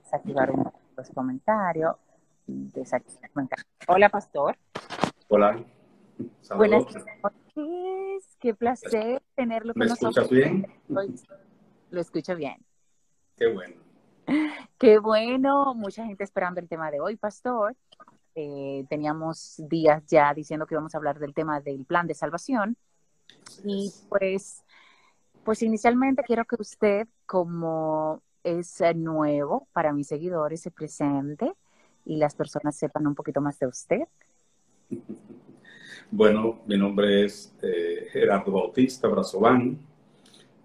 desactivar los comentarios. Desactivar comentarios. Hola, pastor. Hola, Buenas saludos. noches. Qué placer tenerlo ¿Me con nosotros escuchas bien? hoy. Lo escucho bien. Qué bueno. Qué bueno. Mucha gente esperando el tema de hoy, pastor. Teníamos días ya diciendo que íbamos a hablar del tema del plan de salvación. Así Y es. pues inicialmente quiero que usted, como es nuevo para mis seguidores, se presente y las personas sepan un poquito más de usted. Bueno, mi nombre es Gerardo Bautista Brazován,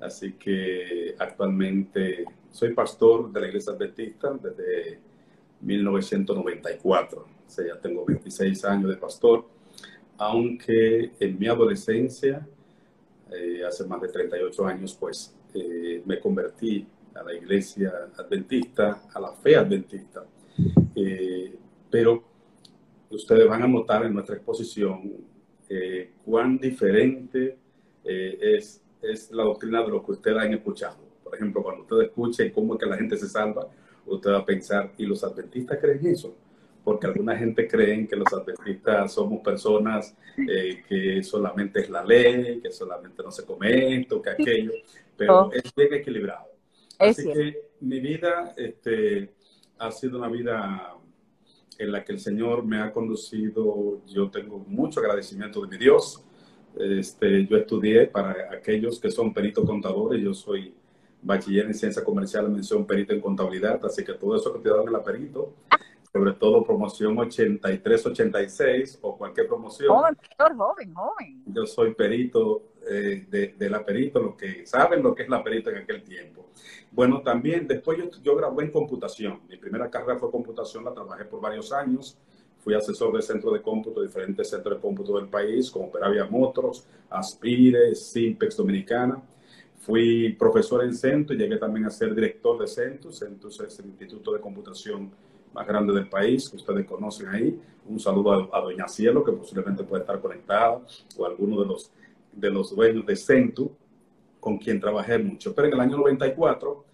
así que actualmente soy pastor de la Iglesia Adventista desde 1994. O sea, ya tengo 26 años de pastor, aunque en mi adolescencia, hace más de 38 años, pues me convertí a la Iglesia Adventista, a la fe adventista. Pero ustedes van a notar en nuestra exposición cuán diferente es la doctrina de lo que ustedes han escuchado. Por ejemplo, cuando ustedes escuchen cómo es que la gente se salva, usted va a pensar, ¿y los adventistas creen eso? Porque alguna gente cree que los adventistas somos personas que solamente es la ley, que solamente no se come esto, que aquello, pero Oh, es bien equilibrado. es Así cierto. que mi vida ha sido una vida en la que el Señor me ha conducido. Yo tengo mucho agradecimiento de mi Dios. Yo estudié para aquellos que son peritos contadores. Yo soy bachiller en ciencia comercial, mención perito en contabilidad, así que todo eso que te dan en la perito, sobre todo promoción 83, 86 o cualquier promoción, Joven, pastor, joven, joven. yo soy perito de la perito, los que saben lo que es la perito en aquel tiempo. Bueno, también después yo gradué en computación. Mi primera carrera fue computación, la trabajé por varios años. Fui asesor de centro de cómputo, diferentes centros de cómputo del país, como Peravia Motors, Aspire, Simpex Dominicana. Fui profesor en Centus y llegué también a ser director de Centus. Centus es el instituto de computación más grande del país, que ustedes conocen ahí. Un saludo a doña Cielo, que posiblemente puede estar conectada, o a alguno de los dueños de Centus, con quien trabajé mucho. Pero en el año 94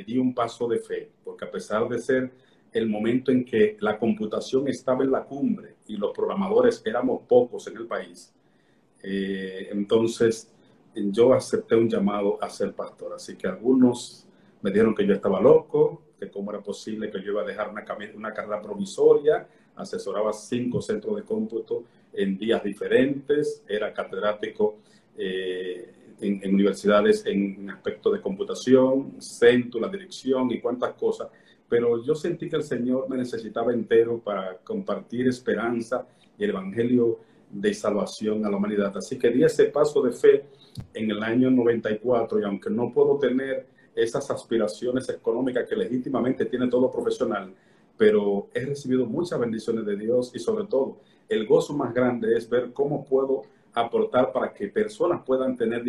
di un paso de fe, porque a pesar de ser el momento en que la computación estaba en la cumbre y los programadores éramos pocos en el país, entonces yo acepté un llamado a ser pastor. Así que algunos me dijeron que yo estaba loco, que cómo era posible que yo iba a dejar una carrera provisoria. Asesoraba 5 centros de cómputo en días diferentes, era catedrático en universidades en aspecto de computación, centro, la dirección y cuantas cosas, pero yo sentí que el Señor me necesitaba entero para compartir esperanza y el Evangelio de salvación a la humanidad. Así que di ese paso de fe en el año 94 y aunque no puedo tener esas aspiraciones económicas que legítimamente tiene todo profesional, pero he recibido muchas bendiciones de Dios y sobre todo el gozo más grande es ver cómo puedo aportar para que personas puedan tener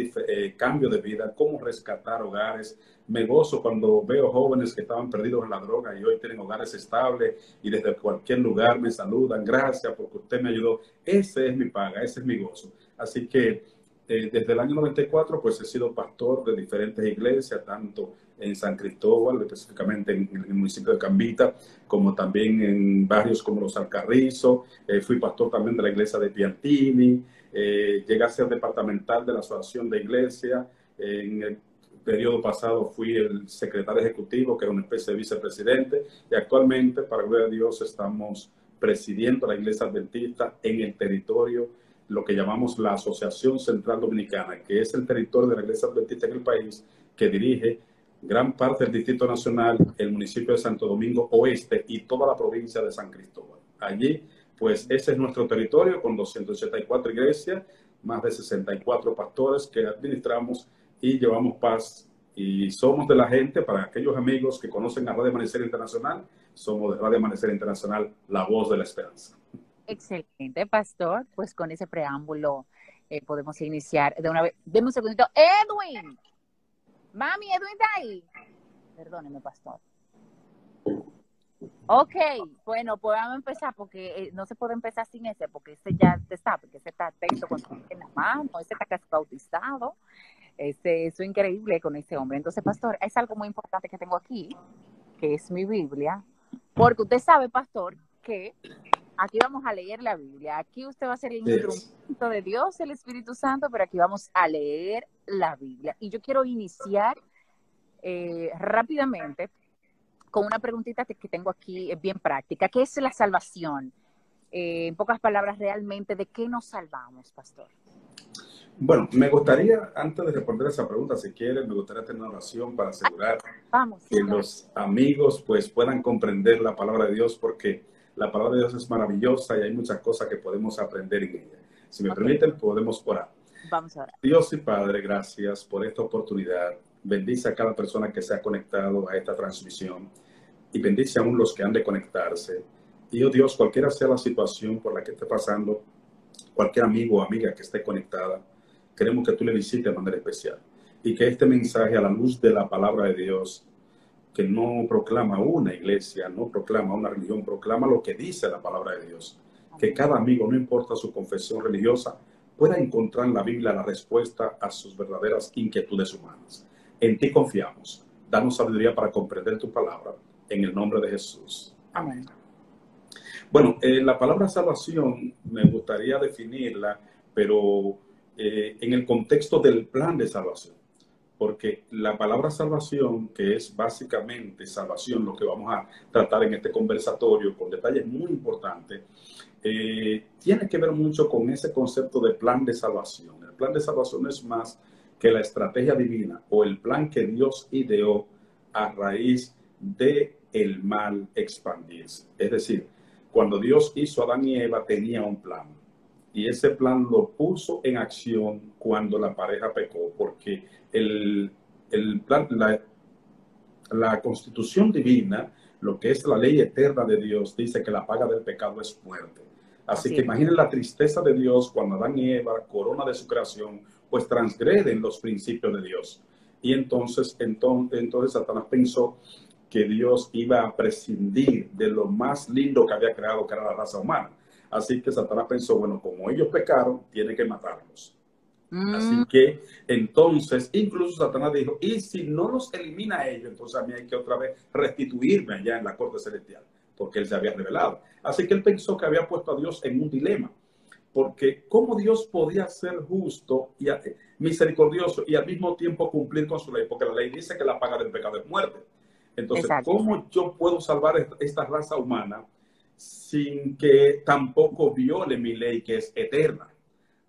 cambio de vida, cómo rescatar hogares. Me gozo cuando veo jóvenes que estaban perdidos en la droga y hoy tienen hogares estables y desde cualquier lugar me saludan. Gracias porque usted me ayudó. Ese es mi paga, ese es mi gozo. Así que desde el año 94 pues he sido pastor de diferentes iglesias, tanto en San Cristóbal, específicamente en el municipio de Cambita, como también en barrios como Los Alcarrizos. Fui pastor también de la iglesia de Piantini. Llegué a ser departamental de la Asociación de Iglesias. En el periodo pasado fui el secretario ejecutivo, que era una especie de vicepresidente, y actualmente, para gloria de Dios, estamos presidiendo la Iglesia Adventista en el territorio, lo que llamamos la Asociación Central Dominicana, que es el territorio de la Iglesia Adventista en el país, que dirige gran parte del Distrito Nacional, el municipio de Santo Domingo Oeste y toda la provincia de San Cristóbal. Allí, pues ese es nuestro territorio con 284 iglesias, más de 64 pastores que administramos y llevamos paz. Y somos de la gente, para aquellos amigos que conocen a Radio Amanecer Internacional, somos de Radio Amanecer Internacional, la voz de la esperanza. Excelente, pastor. Pues con ese preámbulo podemos iniciar de una vez. Deme un segundito. Edwin. Mami, Edwin está ahí. Perdóneme, pastor. Ok, bueno, pues vamos a empezar porque no se puede empezar sin ese, porque ese ya te está, porque ese está atento con en la mano, ese está casi bautizado, eso es increíble con ese hombre. Entonces, pastor, es algo muy importante que tengo aquí. que es mi Biblia, porque usted sabe, pastor, que aquí vamos a leer la Biblia. Aquí usted va a ser el instrumento de Dios, el Espíritu Santo, pero aquí vamos a leer la Biblia. Y yo quiero iniciar rápidamente con una preguntita que tengo aquí bien práctica. ¿Qué es la salvación? En pocas palabras, realmente, ¿de qué nos salvamos, pastor? Bueno, me gustaría, antes de responder esa pregunta, si quieren, me gustaría tener una oración para asegurar que los amigos pues puedan comprender la palabra de Dios, porque la palabra de Dios es maravillosa y hay muchas cosas que podemos aprender en ella. Si me permiten, podemos orar. Vamos a orar. Dios y Padre, gracias por esta oportunidad. Bendice a cada persona que se ha conectado a esta transmisión y bendice aún los que han de conectarse. Y, oh Dios, cualquiera sea la situación por la que esté pasando, cualquier amigo o amiga que esté conectada, queremos que tú le visites de manera especial y que este mensaje, a la luz de la palabra de Dios, que no proclama una iglesia, no proclama una religión, proclama lo que dice la palabra de Dios. Que cada amigo, no importa su confesión religiosa, pueda encontrar en la Biblia la respuesta a sus verdaderas inquietudes humanas. En ti confiamos. Danos sabiduría para comprender tu palabra. En el nombre de Jesús. Amén. Bueno, la palabra salvación me gustaría definirla, pero en el contexto del plan de salvación. Porque la palabra salvación, que es básicamente salvación, lo que vamos a tratar en este conversatorio con detalles muy importantes, tiene que ver mucho con ese concepto de plan de salvación. El plan de salvación no es más que la estrategia divina o el plan que Dios ideó a raíz de el mal expandirse. Es decir, cuando Dios hizo a Adán y Eva tenía un plan. Y ese plan lo puso en acción cuando la pareja pecó, porque el plan, la constitución divina, lo que es la ley eterna de Dios, dice que la paga del pecado es muerte. Así que imaginen la tristeza de Dios cuando Adán y Eva, corona de su creación, pues transgreden los principios de Dios. Y entonces Satanás pensó que Dios iba a prescindir de lo más lindo que había creado, que era la raza humana. Así que Satanás pensó, bueno, como ellos pecaron, tiene que matarlos. Así que entonces, incluso Satanás dijo, y si no los elimina a ellos, entonces a mí hay que otra vez restituirme allá en la corte celestial, porque él se había revelado. Así que él pensó que había puesto a Dios en un dilema, porque ¿cómo Dios podía ser justo y misericordioso y al mismo tiempo cumplir con su ley? Porque la ley dice que la paga del pecado es muerte. Entonces, ¿cómo yo puedo salvar esta raza humana sin que tampoco viole mi ley, que es eterna?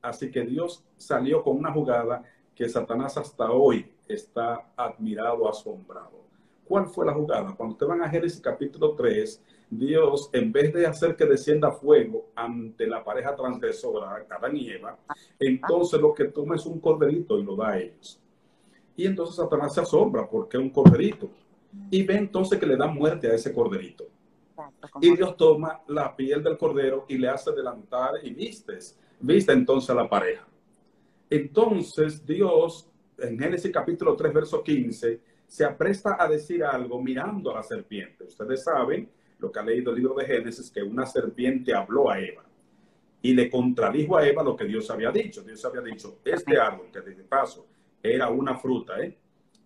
Así que Dios salió con una jugada que Satanás hasta hoy está admirado, asombrado. ¿Cuál fue la jugada? Cuando ustedes van a Génesis capítulo 3, Dios, en vez de hacer que descienda fuego ante la pareja transgresora, Adán y Eva, entonces lo que toma es un corderito y lo da a ellos. Y entonces Satanás se asombra porque es un corderito. Y ve entonces que le da muerte a ese corderito. Y Dios toma la piel del cordero y le hace delantar y viste entonces a la pareja. Entonces Dios, en Génesis capítulo 3, verso 15, se apresta a decir algo mirando a la serpiente. Ustedes saben, lo que ha leído el libro de Génesis, que una serpiente habló a Eva y le contradijo a Eva lo que Dios había dicho. Dios había dicho, este árbol, que de paso era una fruta,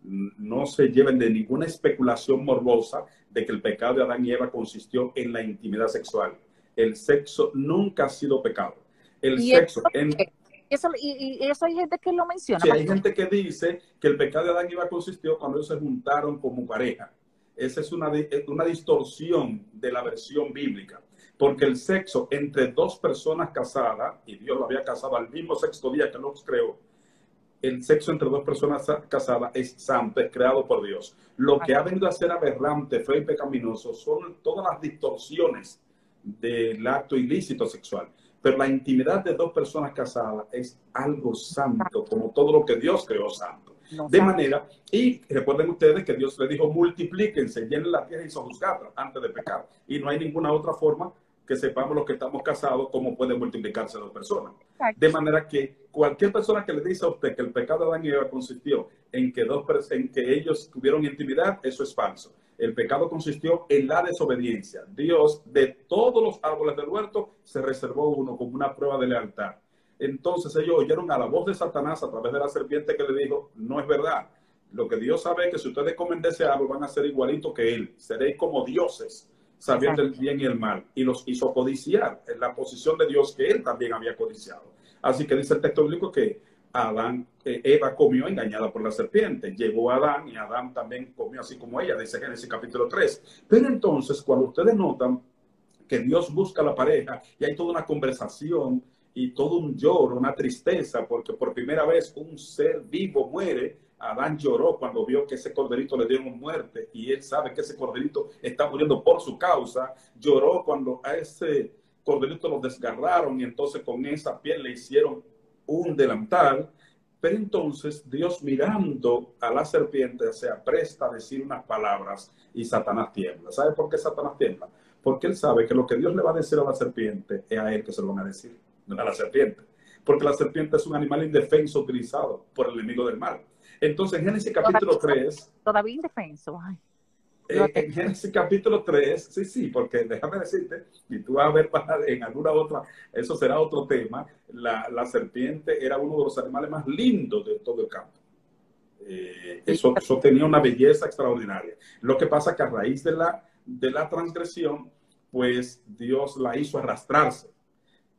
no se lleven de ninguna especulación morbosa de que el pecado de Adán y Eva consistió en la intimidad sexual. El sexo nunca ha sido pecado. El sexo... Y eso hay gente que lo menciona. Sí, hay gente que dice que el pecado de Adán y Eva consistió cuando ellos se juntaron como pareja. Esa es una distorsión de la versión bíblica. Porque el sexo entre dos personas casadas, y Dios lo había casado al mismo sexto día que los creó, el sexo entre dos personas casadas es santo, es creado por Dios. Lo que ha venido a ser aberrante, feo y pecaminoso son todas las distorsiones del acto ilícito sexual. Pero la intimidad de dos personas casadas es algo santo, como todo lo que Dios creó santo. De manera, y recuerden ustedes que Dios le dijo, multiplíquense, llenen la tierra y sojuzgadla antes de pecar. Y no hay ninguna otra forma que sepamos los que estamos casados cómo pueden multiplicarse dos personas. De manera que cualquier persona que le dice a usted que el pecado de Adán y Eva consistió en que ellos tuvieron intimidad, eso es falso. El pecado consistió en la desobediencia. Dios, de todos los árboles del huerto, se reservó uno como una prueba de lealtad. Entonces ellos oyeron a la voz de Satanás a través de la serpiente que le dijo, no es verdad. Lo que Dios sabe es que si ustedes comen de ese árbol van a ser igualitos que Él. Seréis como dioses, sabiendo el bien y el mal. Y los hizo codiciar en la posición de Dios que Él también había codiciado. Así que dice el texto bíblico que Eva comió engañada por la serpiente. Llegó a Adán y Adán también comió así como ella, dice Génesis capítulo 3. Pero entonces, cuando ustedes notan que Dios busca a la pareja y hay toda una conversación y todo un lloro, una tristeza, porque por primera vez un ser vivo muere. Adán lloró cuando vio que ese corderito le dieron muerte y él sabe que ese corderito está muriendo por su causa. Lloró cuando a ese corderito lo desgarraron y entonces con esa piel le hicieron un delantal. Pero entonces Dios, mirando a la serpiente, se apresta a decir unas palabras y Satanás tiembla. ¿Sabe por qué Satanás tiembla? Porque él sabe que lo que Dios le va a decir a la serpiente es a él que se lo van a decir, no a la serpiente. Porque la serpiente es un animal indefenso utilizado por el enemigo del mal. Entonces, en Génesis capítulo 3... Todavía indefenso. Ay, en Génesis capítulo 3, sí, porque déjame decirte, y tú vas a ver en alguna otra, eso será otro tema, la serpiente era uno de los animales más lindos de todo el campo. Eso tenía una belleza extraordinaria. Lo que pasa es que a raíz de la transgresión, pues Dios la hizo arrastrarse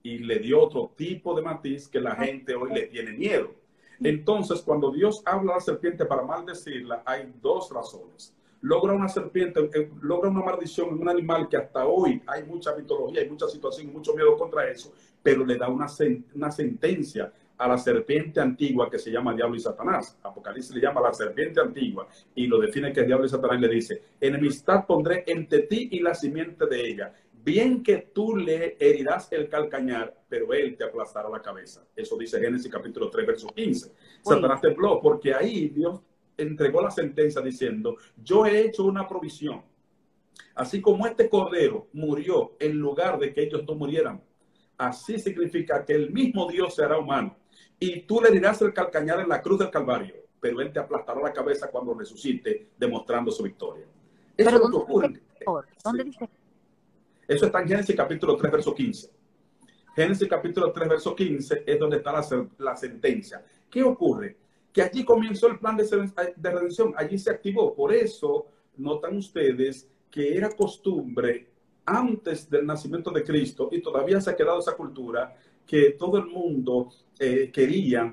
y le dio otro tipo de matiz que la gente hoy le tiene miedo. Entonces, cuando Dios habla a la serpiente para maldecirla, hay dos razones. Logra una serpiente, logra una maldición en un animal que hasta hoy hay mucha mitología, hay mucha situación y mucho miedo contra eso, pero le da una sentencia a la serpiente antigua que se llama Diablo y Satanás. Apocalipsis le llama la serpiente antigua y lo define que es Diablo y Satanás y le dice: enemistad pondré entre ti y la simiente de ella. Bien que tú le herirás el calcañar, pero él te aplastará la cabeza. Eso dice Génesis capítulo 3, verso 15. Uy. Satanás tembló porque ahí Dios entregó la sentencia diciendo: yo he hecho una provisión. Así como este cordero murió en lugar de que ellos no murieran, así significa que el mismo Dios se hará humano. Y tú le herirás el calcañar en la cruz del Calvario, pero él te aplastará la cabeza cuando resucite, demostrando su victoria. Eso es lo que ocurre. ¿Dónde dice? Eso está en Génesis capítulo 3, verso 15. Génesis capítulo 3, verso 15 es donde está la sentencia. ¿Qué ocurre? Que allí comenzó el plan de redención. Allí se activó. Por eso notan ustedes que era costumbre antes del nacimiento de Cristo, y todavía se ha quedado esa cultura, que todo el mundo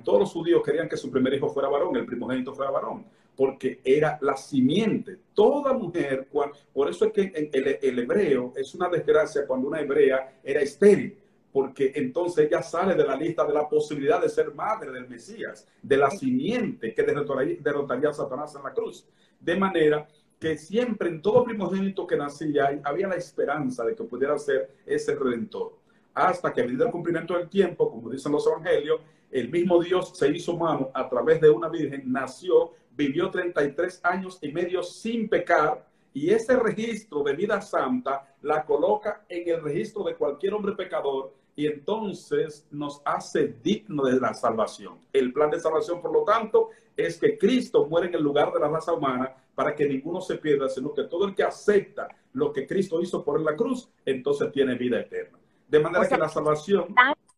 todos los judíos querían que su primer hijo fuera varón, el primogénito fuera varón, porque era la simiente. Toda mujer, por eso es que el hebreo es una desgracia cuando una hebrea era estéril, porque entonces ella sale de la lista de la posibilidad de ser madre del Mesías, de la simiente que derrotaría a Satanás en la cruz. De manera que siempre en todo primogénito que nacía había la esperanza de que pudiera ser ese redentor. Hasta que a medida del cumplimiento del tiempo, como dicen los evangelios, el mismo Dios se hizo humano a través de una virgen, nació, vivió 33 años y medio sin pecar, y ese registro de vida santa la coloca en el registro de cualquier hombre pecador, y entonces nos hace digno de la salvación. El plan de salvación, por lo tanto, es que Cristo muere en el lugar de la raza humana para que ninguno se pierda, sino que todo el que acepta lo que Cristo hizo por la cruz, entonces tiene vida eterna. De manera que la salvación...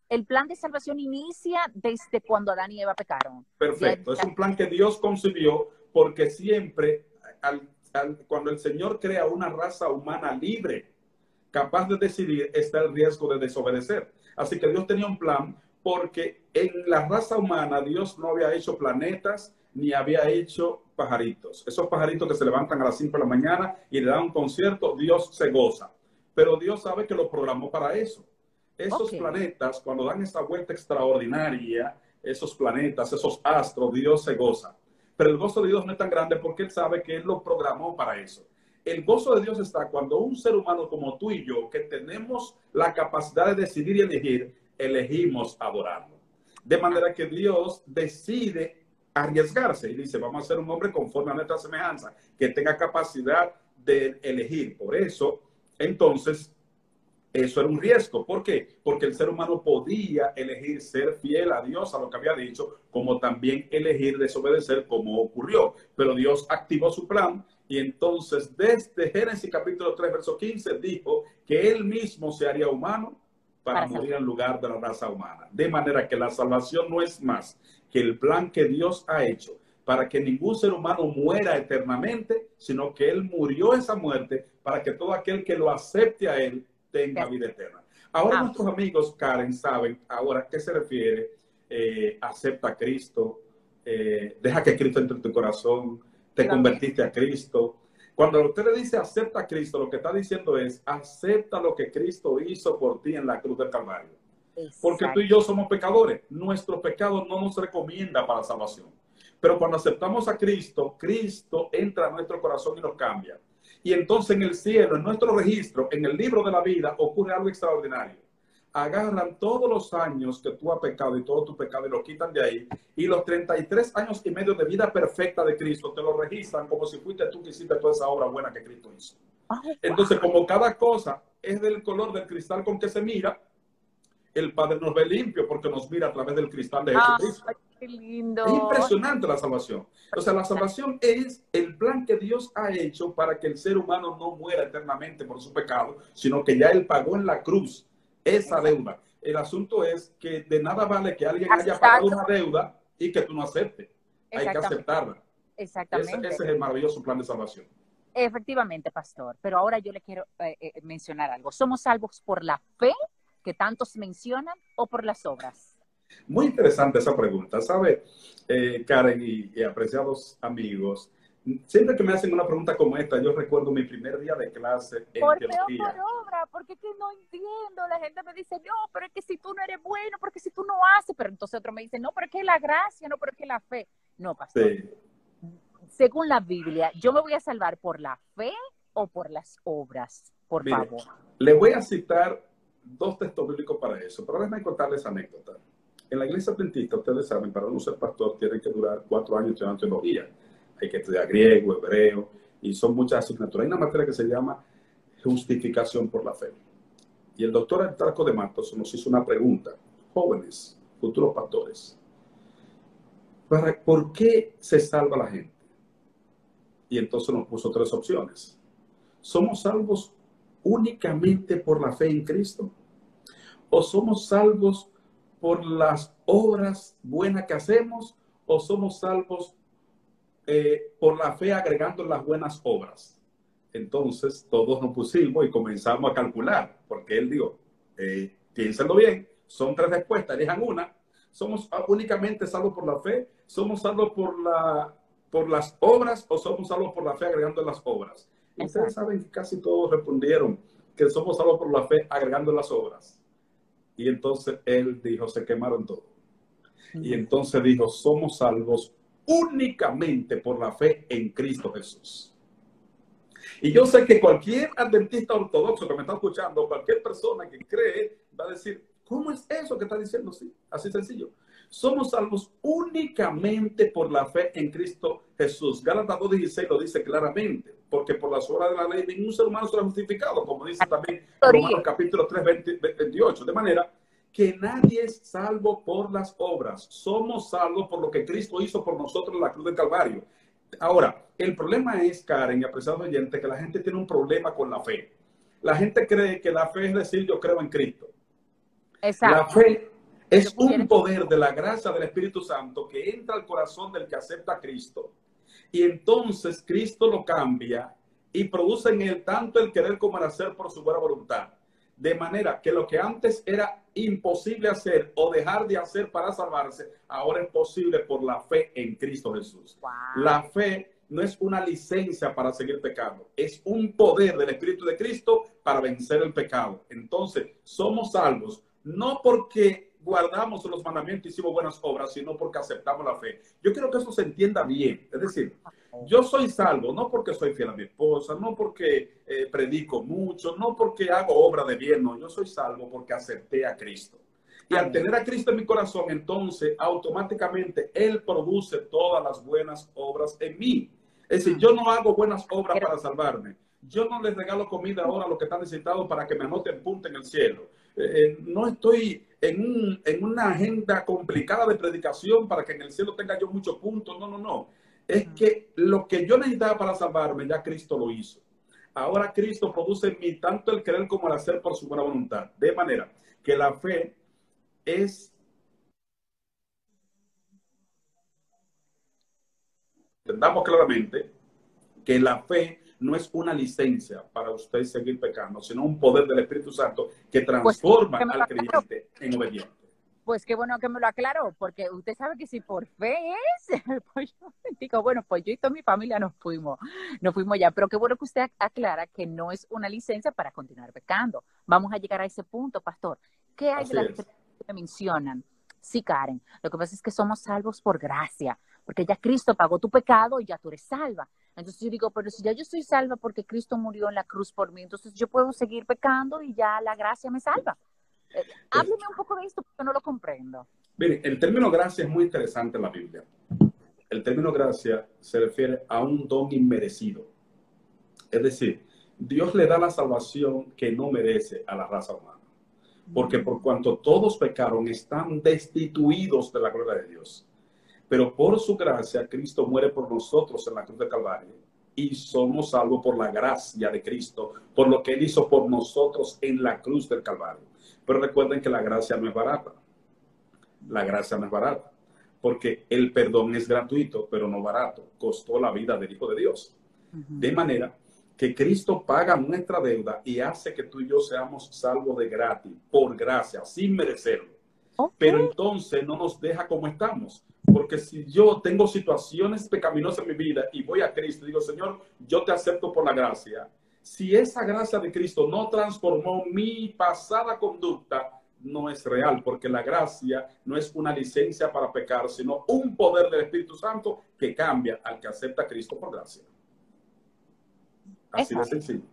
El plan de salvación inicia desde cuando Adán y Eva pecaron. Perfecto. Es un plan que Dios concibió porque siempre, cuando el Señor crea una raza humana libre, capaz de decidir, está el riesgo de desobedecer. Así que Dios tenía un plan porque en la raza humana Dios no había hecho planetas ni había hecho pajaritos. Esos pajaritos que se levantan a las 5 de la mañana y le dan un concierto, Dios se goza. Pero Dios sabe que lo programó para eso. Esos planetas, cuando dan esa vuelta extraordinaria, esos planetas, esos astros, Dios se goza. Pero el gozo de Dios no es tan grande porque Él sabe que Él lo programó para eso. El gozo de Dios está cuando un ser humano como tú y yo, que tenemos la capacidad de decidir y elegir, elegimos adorarlo. De manera que Dios decide arriesgarse y dice: vamos a ser un hombre conforme a nuestra semejanza, que tenga capacidad de elegir. Por eso, entonces, eso era un riesgo. ¿Por qué? Porque el ser humano podía elegir ser fiel a Dios, a lo que había dicho, como también elegir desobedecer, como ocurrió. Pero Dios activó su plan y entonces desde Génesis capítulo 3, verso 15, dijo que Él mismo se haría humano para morir en lugar de la raza humana. De manera que la salvación no es más que el plan que Dios ha hecho para que ningún ser humano muera eternamente, sino que Él murió esa muerte para que todo aquel que lo acepte a Él tenga vida eterna. Ahora nuestros amigos, Karen, saben ahora a qué se refiere acepta a Cristo, deja que Cristo entre en tu corazón, te convertiste a Cristo. Cuando usted le dice acepta a Cristo, lo que está diciendo es acepta lo que Cristo hizo por ti en la cruz del Calvario. Porque tú y yo somos pecadores. Nuestro pecado no nos recomienda para la salvación. Pero cuando aceptamos a Cristo, Cristo entra a nuestro corazón y nos cambia. Y entonces en el cielo, en nuestro registro, en el libro de la vida, ocurre algo extraordinario. Agarran todos los años que tú has pecado y todo tu pecado y lo quitan de ahí. Y los 33 años y medio de vida perfecta de Cristo te lo registran como si fuiste tú que hiciste toda esa obra buena que Cristo hizo. Entonces, como cada cosa es del color del cristal con que se mira, el Padre nos ve limpio porque nos mira a través del cristal de Jesucristo. ¡Qué lindo! Es impresionante la salvación. O sea, la salvación es el plan que Dios ha hecho para que el ser humano no muera eternamente por su pecado, sino que ya Él pagó en la cruz esa deuda. El asunto es que de nada vale que alguien haya pagado una deuda y que tú no aceptes. Hay que aceptarla. Exactamente. Ese es el maravilloso plan de salvación. Efectivamente, pastor. Pero ahora yo le quiero mencionar algo. ¿Somos salvos por la fe que tantos mencionan o por las obras? Muy interesante esa pregunta. ¿Sabe, Karen y apreciados amigos? Siempre que me hacen una pregunta como esta, yo recuerdo mi primer día de clase en ¿Por teología. fe o por obra? Porque es que no entiendo. La gente me dice, no, pero es que si tú no eres bueno, porque si tú no haces, pero entonces otro me dice, no, pero es que la gracia, no, pero es que la fe. No, pastor. Sí. Según la Biblia, ¿yo me voy a salvar por la fe o por las obras? Por favor. Le voy a citar 2 textos bíblicos para eso, pero déjenme contarles anécdota. En la iglesia adventista, ustedes saben, para uno ser pastor tiene que durar 4 años estudiando teología. Hay que estudiar griego, hebreo, y son muchas asignaturas. Hay una materia que se llama justificación por la fe. Y el doctor Artarco de Matos nos hizo una pregunta. Jóvenes, futuros pastores, ¿por qué se salva la gente? Y entonces nos puso 3 opciones. ¿Somos salvos únicamente por la fe en Cristo? ¿O somos salvos por las obras buenas que hacemos? ¿O somos salvos por la fe agregando las buenas obras? Entonces todos nos pusimos y comenzamos a calcular, porque él dijo, piénsenlo bien, son 3 respuestas, elijan una. ¿Somos únicamente salvos por la fe? ¿Somos salvos por las obras o somos salvos por la fe agregando las obras? Y ustedes saben que casi todos respondieron que somos salvos por la fe agregando las obras. Y entonces él dijo, se quemaron todos. Y entonces dijo, somos salvos únicamente por la fe en Cristo Jesús. Y yo sé que cualquier adventista ortodoxo que me está escuchando, cualquier persona que cree, va a decir, ¿cómo es eso que está diciendo? Sí, así sencillo. Somos salvos únicamente por la fe en Cristo Jesús. Gálatas 2:16 lo dice claramente, porque por las obras de la ley ningún ser humano será justificado, como dice también Romanos capítulo 3, 28. De manera que nadie es salvo por las obras. Somos salvos por lo que Cristo hizo por nosotros en la cruz del Calvario. Ahora, el problema es, Karen y apreciado oyente, que la gente tiene un problema con la fe. La gente cree que la fe es decir, yo creo en Cristo. Exacto. La fe es un poder de la gracia del Espíritu Santo que entra al corazón del que acepta a Cristo. Y entonces Cristo lo cambia y produce en él tanto el querer como el hacer por su buena voluntad. De manera que lo que antes era imposible hacer o dejar de hacer para salvarse, ahora es posible por la fe en Cristo Jesús. Wow. La fe no es una licencia para seguir pecando, es un poder del Espíritu de Cristo para vencer el pecado. Entonces, somos salvos no porque guardamos los mandamientos y hicimos buenas obras, sino porque aceptamos la fe. Yo quiero que eso se entienda bien. Es decir, yo soy salvo no porque soy fiel a mi esposa, no porque predico mucho, no porque hago obra de bien, no. Yo soy salvo porque acepté a Cristo. Y al tener a Cristo en mi corazón, entonces automáticamente Él produce todas las buenas obras en mí. Es decir, yo no hago buenas obras para salvarme. Yo no les regalo comida ahora a los que están necesitados para que me anoten punto en el cielo. No estoy en una agenda complicada de predicación para que en el cielo tenga yo muchos puntos. No, no, no. Es que lo que yo necesitaba para salvarme, ya Cristo lo hizo. Ahora Cristo produce en mí tanto el querer como el hacer por su buena voluntad. De manera que la fe es entendamos claramente que la fe no es una licencia para usted seguir pecando, sino un poder del Espíritu Santo que Pues transforma que me lo al aclaró. creyente en obediente. Pues qué bueno que me lo aclaró, porque usted sabe que si por fe es, pues yo digo, bueno, pues yo y toda mi familia nos fuimos ya, pero qué bueno que usted aclara que no es una licencia para continuar pecando. Vamos a llegar a ese punto, pastor. ¿Qué hay de Así las es. que mencionan? Sí, Karen, lo que pasa es que somos salvos por gracia, porque ya Cristo pagó tu pecado y ya tú eres salva. Entonces yo digo, pero si ya yo soy salva porque Cristo murió en la cruz por mí, entonces yo puedo seguir pecando y ya la gracia me salva. Hábleme un poco de esto porque no lo comprendo. Mire, el término gracia es muy interesante en la Biblia. El término gracia se refiere a un don inmerecido. Es decir, Dios le da la salvación que no merece a la raza humana. Porque por cuanto todos pecaron, están destituidos de la gloria de Dios. Pero por su gracia, Cristo muere por nosotros en la cruz de Calvario. Y somos salvos por la gracia de Cristo, por lo que Él hizo por nosotros en la cruz del Calvario. Pero recuerden que la gracia no es barata. La gracia no es barata. Porque el perdón es gratuito, pero no barato. Costó la vida del Hijo de Dios. De manera que Cristo paga nuestra deuda y hace que tú y yo seamos salvos de gratis, por gracia, sin merecerlo. Okay. Pero entonces no nos deja como estamos. Porque si yo tengo situaciones pecaminosas en mi vida y voy a Cristo y digo, Señor, yo te acepto por la gracia. Si esa gracia de Cristo no transformó mi pasada conducta, no es real, porque la gracia no es una licencia para pecar, sino un poder del Espíritu Santo que cambia al que acepta a Cristo por gracia. Así de sencillo.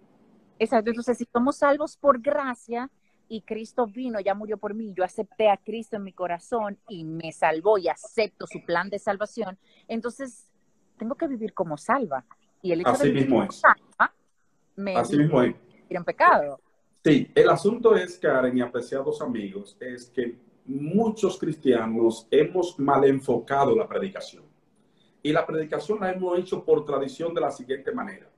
Exacto. Entonces, si somos salvos por gracia y Cristo vino, ya murió por mí, yo acepté a Cristo en mi corazón y me salvó y acepto su plan de salvación, entonces tengo que vivir como salva. Y el hecho Así de vivir mismo como es. salva me Así evita mismo es. vivir en pecado. Sí, el asunto es, Karen y apreciados amigos, es que muchos cristianos hemos mal enfocado la predicación. Y la predicación la hemos hecho por tradición de la siguiente manera.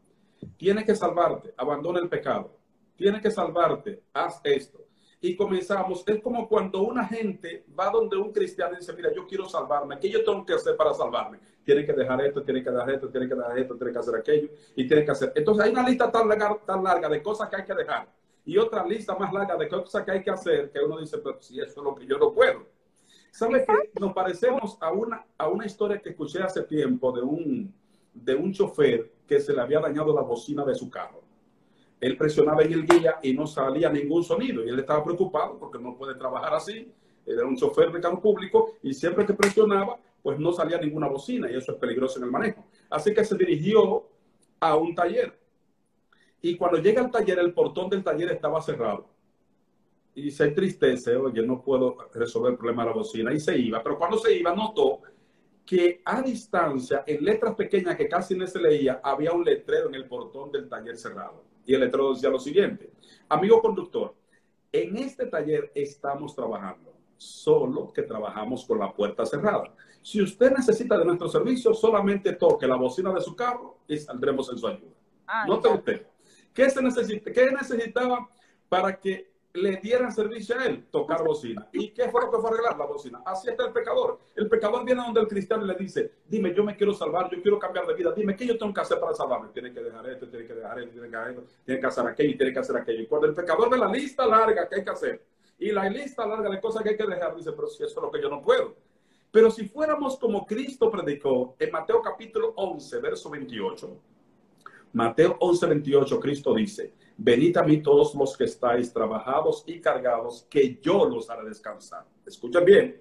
Tienes que salvarte, abandona el pecado. Tienes que salvarte, haz esto. Y comenzamos, es como cuando una gente va donde un cristiano y dice, mira, yo quiero salvarme, ¿qué yo tengo que hacer para salvarme? Tiene que dejar esto, tiene que dejar esto, tiene que dejar esto, tiene que hacer aquello, y tiene que hacer. Entonces hay una lista tan larga de cosas que hay que dejar, y otra lista más larga de cosas que hay que hacer, que uno dice, pero si eso es lo que yo no puedo. ¿Sabe qué? Nos parecemos a una historia que escuché hace tiempo de un chofer que se le había dañado la bocina de su carro. Él presionaba en el guía y no salía ningún sonido. Y él estaba preocupado porque no puede trabajar así. Él era un chofer de carro público y siempre que presionaba, pues no salía ninguna bocina y eso es peligroso en el manejo. Así que se dirigió a un taller. Y cuando llega al taller, el portón del taller estaba cerrado. Y se entristece, oye, no puedo resolver el problema de la bocina. Y se iba. Pero cuando se iba, notó que a distancia, en letras pequeñas que casi no se leía, había un letrero en el portón del taller cerrado. Y el letrero decía lo siguiente: amigo conductor, en este taller estamos trabajando, solo que trabajamos con la puerta cerrada. Si usted necesita de nuestro servicio, solamente toque la bocina de su carro y saldremos en su ayuda. Note usted, ¿qué necesitaba para que le dieran servicio a él? Tocar bocina. ¿Y qué fue lo que fue a arreglar? La bocina. Así está el pecador. El pecador viene donde el cristiano y le dice, dime, yo me quiero salvar, yo quiero cambiar de vida, dime, ¿qué yo tengo que hacer para salvarme? Tiene que dejar esto, tiene que dejar esto, tiene que dejar esto, tiene que hacer aquello, tiene que hacer aquello. Y cuando el pecador ve la lista larga que hay que hacer y la lista larga de cosas que hay que dejar, dice, pero si eso es lo que yo no puedo. Pero si fuéramos como Cristo predicó en Mateo capítulo 11, verso 28, Mateo 11, 28, Cristo dice, venid a mí todos los que estáis trabajados y cargados, que yo los haré descansar. Escuchen bien.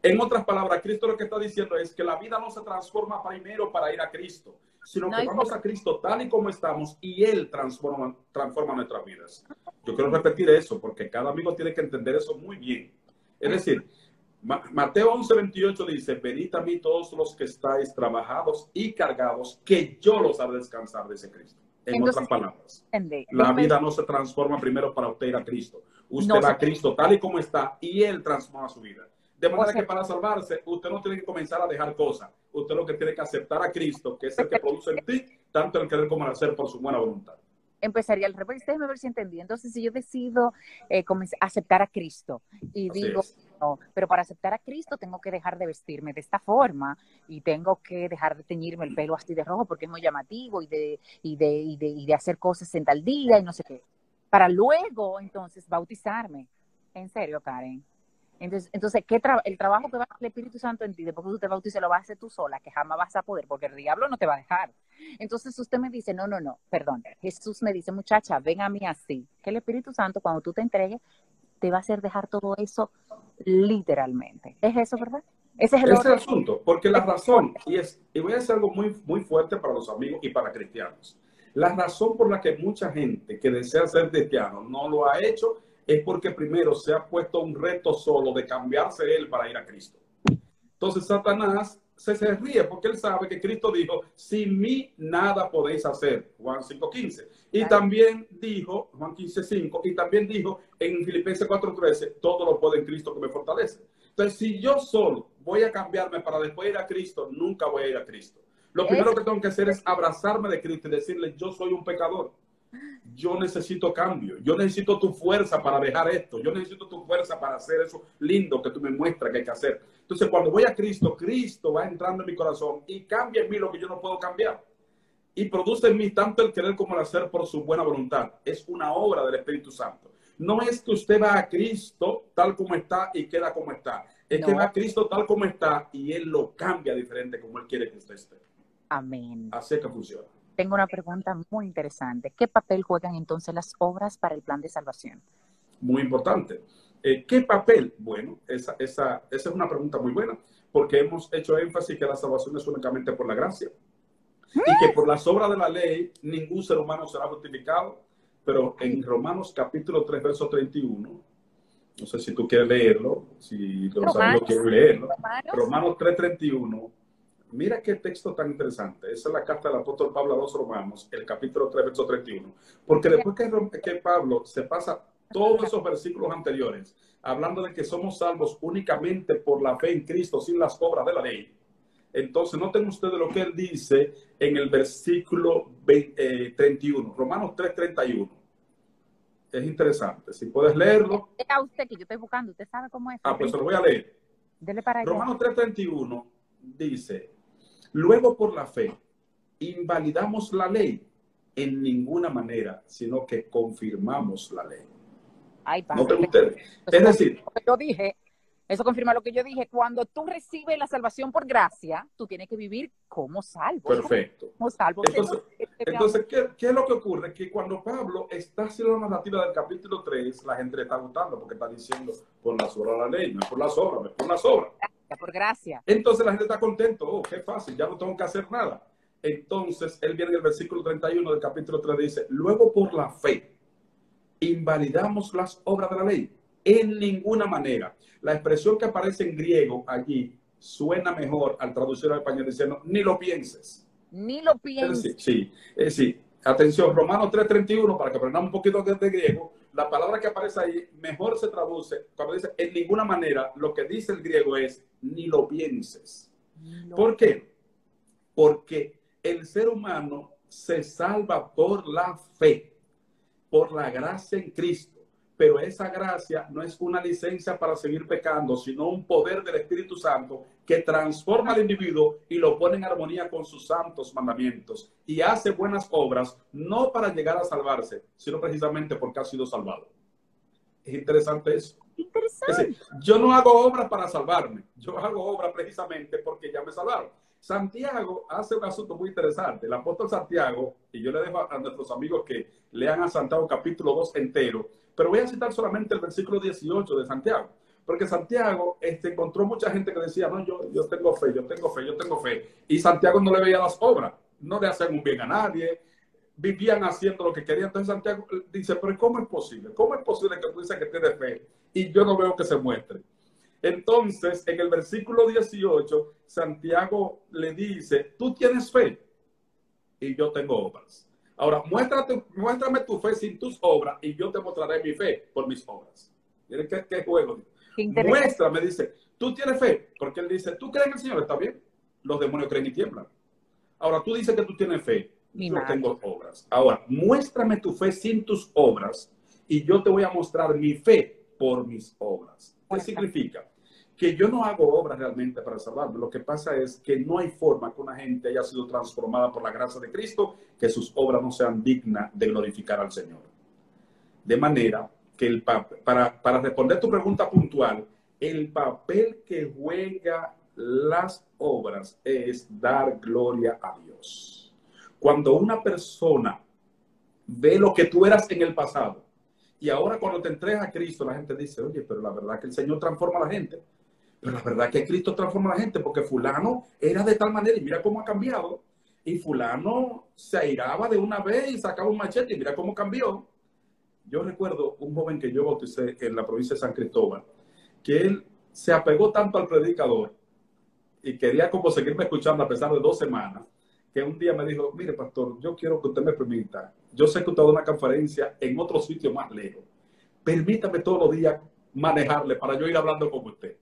En otras palabras, Cristo lo que está diciendo es que la vida no se transforma primero para ir a Cristo, sino que vamos a Cristo tal y como estamos y Él transforma nuestras vidas. Yo quiero repetir eso porque cada amigo tiene que entender eso muy bien. Es decir, Mateo 11, 28 dice, venid a mí todos los que estáis trabajados y cargados, que yo los haré descansar, dice Cristo. Entonces, otras palabras, la vida no se transforma primero para usted ir a Cristo. Usted va a Cristo tal y como está y Él transforma su vida. De manera que para salvarse, usted no tiene que comenzar a dejar cosas. Usted lo que tiene que aceptar a Cristo, que es el que produce en ti, tanto el querer como el hacer por su buena voluntad. empezaría al revés. Déjeme ver si entendí. Entonces, si yo decido aceptar a Cristo y Así digo, es. no, pero para aceptar a Cristo tengo que dejar de vestirme de esta forma y tengo que dejar de teñirme el pelo así de rojo porque es muy llamativo y de hacer cosas en tal día y no sé qué. Para luego, entonces, bautizarme. En serio, Karen. Entonces el trabajo que va a hacer el Espíritu Santo en ti, después que tú te bautices, lo vas a hacer tú sola, que jamás vas a poder, porque el diablo no te va a dejar. Entonces usted me dice, no, perdón. Jesús me dice, muchacha, ven a mí así. Que el Espíritu Santo, cuando tú te entregues, te va a hacer dejar todo eso literalmente. ¿Es eso, verdad? Ese es el Ese es el orden. asunto, porque la razón, y voy a decir algo muy, muy fuerte para los amigos y para cristianos. La razón por la que mucha gente que desea ser cristiano no lo ha hecho es porque primero se ha puesto un reto solo de cambiarse él para ir a Cristo. Entonces Satanás se ríe porque él sabe que Cristo dijo, sin mí nada podéis hacer, Juan 5:15. Y también dijo, Juan 15:5, y también dijo en Filipenses 4:13, todo lo puedo en Cristo que me fortalece. Entonces, si yo solo voy a cambiarme para después ir a Cristo, nunca voy a ir a Cristo. Lo primero que tengo que hacer es abrazarme de Cristo y decirle, yo soy un pecador. Yo necesito cambio, yo necesito tu fuerza para dejar esto, yo necesito tu fuerza para hacer eso lindo que tú me muestras que hay que hacer. Entonces, cuando voy a Cristo, Cristo va entrando en mi corazón y cambia en mí lo que yo no puedo cambiar. Y produce en mí tanto el querer como el hacer por su buena voluntad. Es una obra del Espíritu Santo. No es que usted va a Cristo tal como está y queda como está. Es que va a Cristo tal como está y Él lo cambia diferente como Él quiere que usted esté. Amén. Así es que funciona. Tengo una pregunta muy interesante. ¿Qué papel juegan entonces las obras para el plan de salvación? Muy importante. ¿Qué papel? Bueno, esa es una pregunta muy buena, porque hemos hecho énfasis que la salvación es únicamente por la gracia y que por las obras de la ley ningún ser humano será justificado. Pero en Romanos capítulo 3, verso 31, no sé si tú quieres leerlo, si los amigos quieren leerlo, Romanos 3:31. Mira qué texto tan interesante. Esa es la carta del apóstol Pablo a los Romanos, el capítulo 3, verso 31. Porque después que Pablo se pasa todos esos versículos anteriores, hablando de que somos salvos únicamente por la fe en Cristo, sin las obras de la ley. Entonces, noten ustedes lo que él dice en el versículo 31, Romanos 3:31. Es interesante. Si puedes leerlo. A usted que yo estoy buscando, usted sabe cómo es. Pues se lo voy a leer. Dele para allá. Romanos 3:31 dice, luego por la fe, invalidamos la ley en ninguna manera, sino que confirmamos la ley. Ay, Noten ustedes. Es decir, yo dije, eso confirma lo que yo dije. Cuando tú recibes la salvación por gracia, tú tienes que vivir como salvo. Perfecto. Como salvo. Entonces ¿qué es lo que ocurre? Que cuando Pablo está haciendo la narrativa del capítulo 3, la gente le está gustando porque está diciendo por las obras de la ley, no es por las obras, no es por las obras. Por gracia. Entonces la gente está contento, oh, qué fácil, ya no tengo que hacer nada. Entonces él viene en el versículo 31 del capítulo 3, dice, luego por la fe, invalidamos las obras de la ley. En ninguna manera. La expresión que aparece en griego allí suena mejor al traducir al español diciendo, ni lo pienses. Ni lo pienses. Sí. Atención, Romanos 3:31, para que aprendamos un poquito de griego, la palabra que aparece ahí mejor se traduce, cuando dice en ninguna manera, lo que dice el griego es, ni lo pienses. ¿Por qué? Porque el ser humano se salva por la fe, por la gracia en Cristo. Pero esa gracia no es una licencia para seguir pecando, sino un poder del Espíritu Santo que transforma al individuo y lo pone en armonía con sus santos mandamientos y hace buenas obras, no para llegar a salvarse, sino precisamente porque ha sido salvado. Es interesante eso. Interesante. Es decir, yo no hago obras para salvarme, yo hago obras precisamente porque ya me salvaron. Santiago hace un asunto muy interesante. El apóstol Santiago, y yo le dejo a nuestros amigos que lean a Santiago capítulo 2 entero, pero voy a citar solamente el versículo 18 de Santiago, porque Santiago encontró mucha gente que decía, no, yo tengo fe, y Santiago no le veía las obras, no le hacían un bien a nadie, vivían haciendo lo que querían. Entonces Santiago dice, pero ¿cómo es posible? ¿Cómo es posible que tú dices que tienes fe y yo no veo que se muestre? Entonces, en el versículo 18, Santiago le dice, tú tienes fe y yo tengo obras. Ahora, muéstrame tu fe sin tus obras y yo te mostraré mi fe por mis obras. Miren qué juego. Muéstrame, dice, tú tienes fe, porque él dice, tú crees en el Señor, ¿está bien? Los demonios creen y tiemblan. Ahora, tú dices que tú tienes fe, yo tengo obras. obras. Ahora, muéstrame tu fe sin tus obras y yo te voy a mostrar mi fe por mis obras. ¿Qué significa? Que yo no hago obras realmente para salvarme. Lo que pasa es que no hay forma que una gente haya sido transformada por la gracia de Cristo que sus obras no sean dignas de glorificar al Señor. De manera que para responder tu pregunta puntual, el papel que juega las obras es dar gloria a Dios. Cuando una persona ve lo que tú eras en el pasado y ahora cuando te entregas a Cristo, la gente dice, oye, pero la verdad que el Señor transforma a la gente. Pero la verdad que Cristo transforma a la gente, porque fulano era de tal manera y mira cómo ha cambiado. Y fulano se airaba de una vez y sacaba un machete y mira cómo cambió. Yo recuerdo un joven que yo bauticé en la provincia de San Cristóbal, que él se apegó tanto al predicador y quería como seguirme escuchando a pesar de 2 semanas, que un día me dijo, mire pastor, yo quiero que usted me permita, yo sé que usted da una conferencia en otro sitio más lejos, permítame todos los días manejarle para yo ir hablando con usted.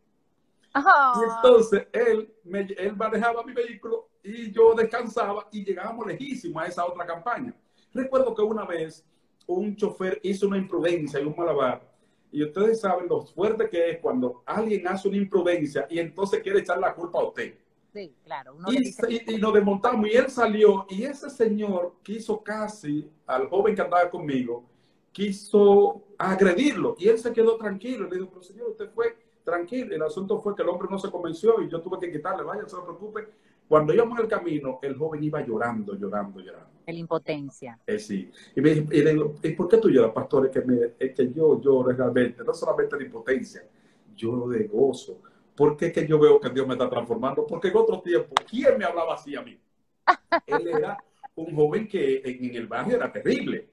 Y entonces él manejaba mi vehículo y yo descansaba y llegábamos lejísimos a esa otra campaña. Recuerdo que una vez un chofer hizo una imprudencia y un malabar, y ustedes saben lo fuerte que es cuando alguien hace una imprudencia y entonces quiere echar la culpa a usted. Sí, claro. Y nos desmontamos y él salió y ese señor quiso casi, al joven que andaba conmigo, quiso agredirlo y él se quedó tranquilo. Le dijo, pero señor, usted fue tranquilo. El asunto fue que el hombre no se convenció y yo tuve que quitarle, vaya, no se preocupe. Cuando íbamos en el camino, el joven iba llorando. La impotencia. Sí. Y le digo, ¿y por qué tú lloras, pastor? Es que yo lloro realmente, no solamente de impotencia, lloro de gozo. ¿Por qué que yo veo que Dios me está transformando? Porque en otro tiempo, ¿quién me hablaba así a mí? Él era un joven que en el barrio era terrible.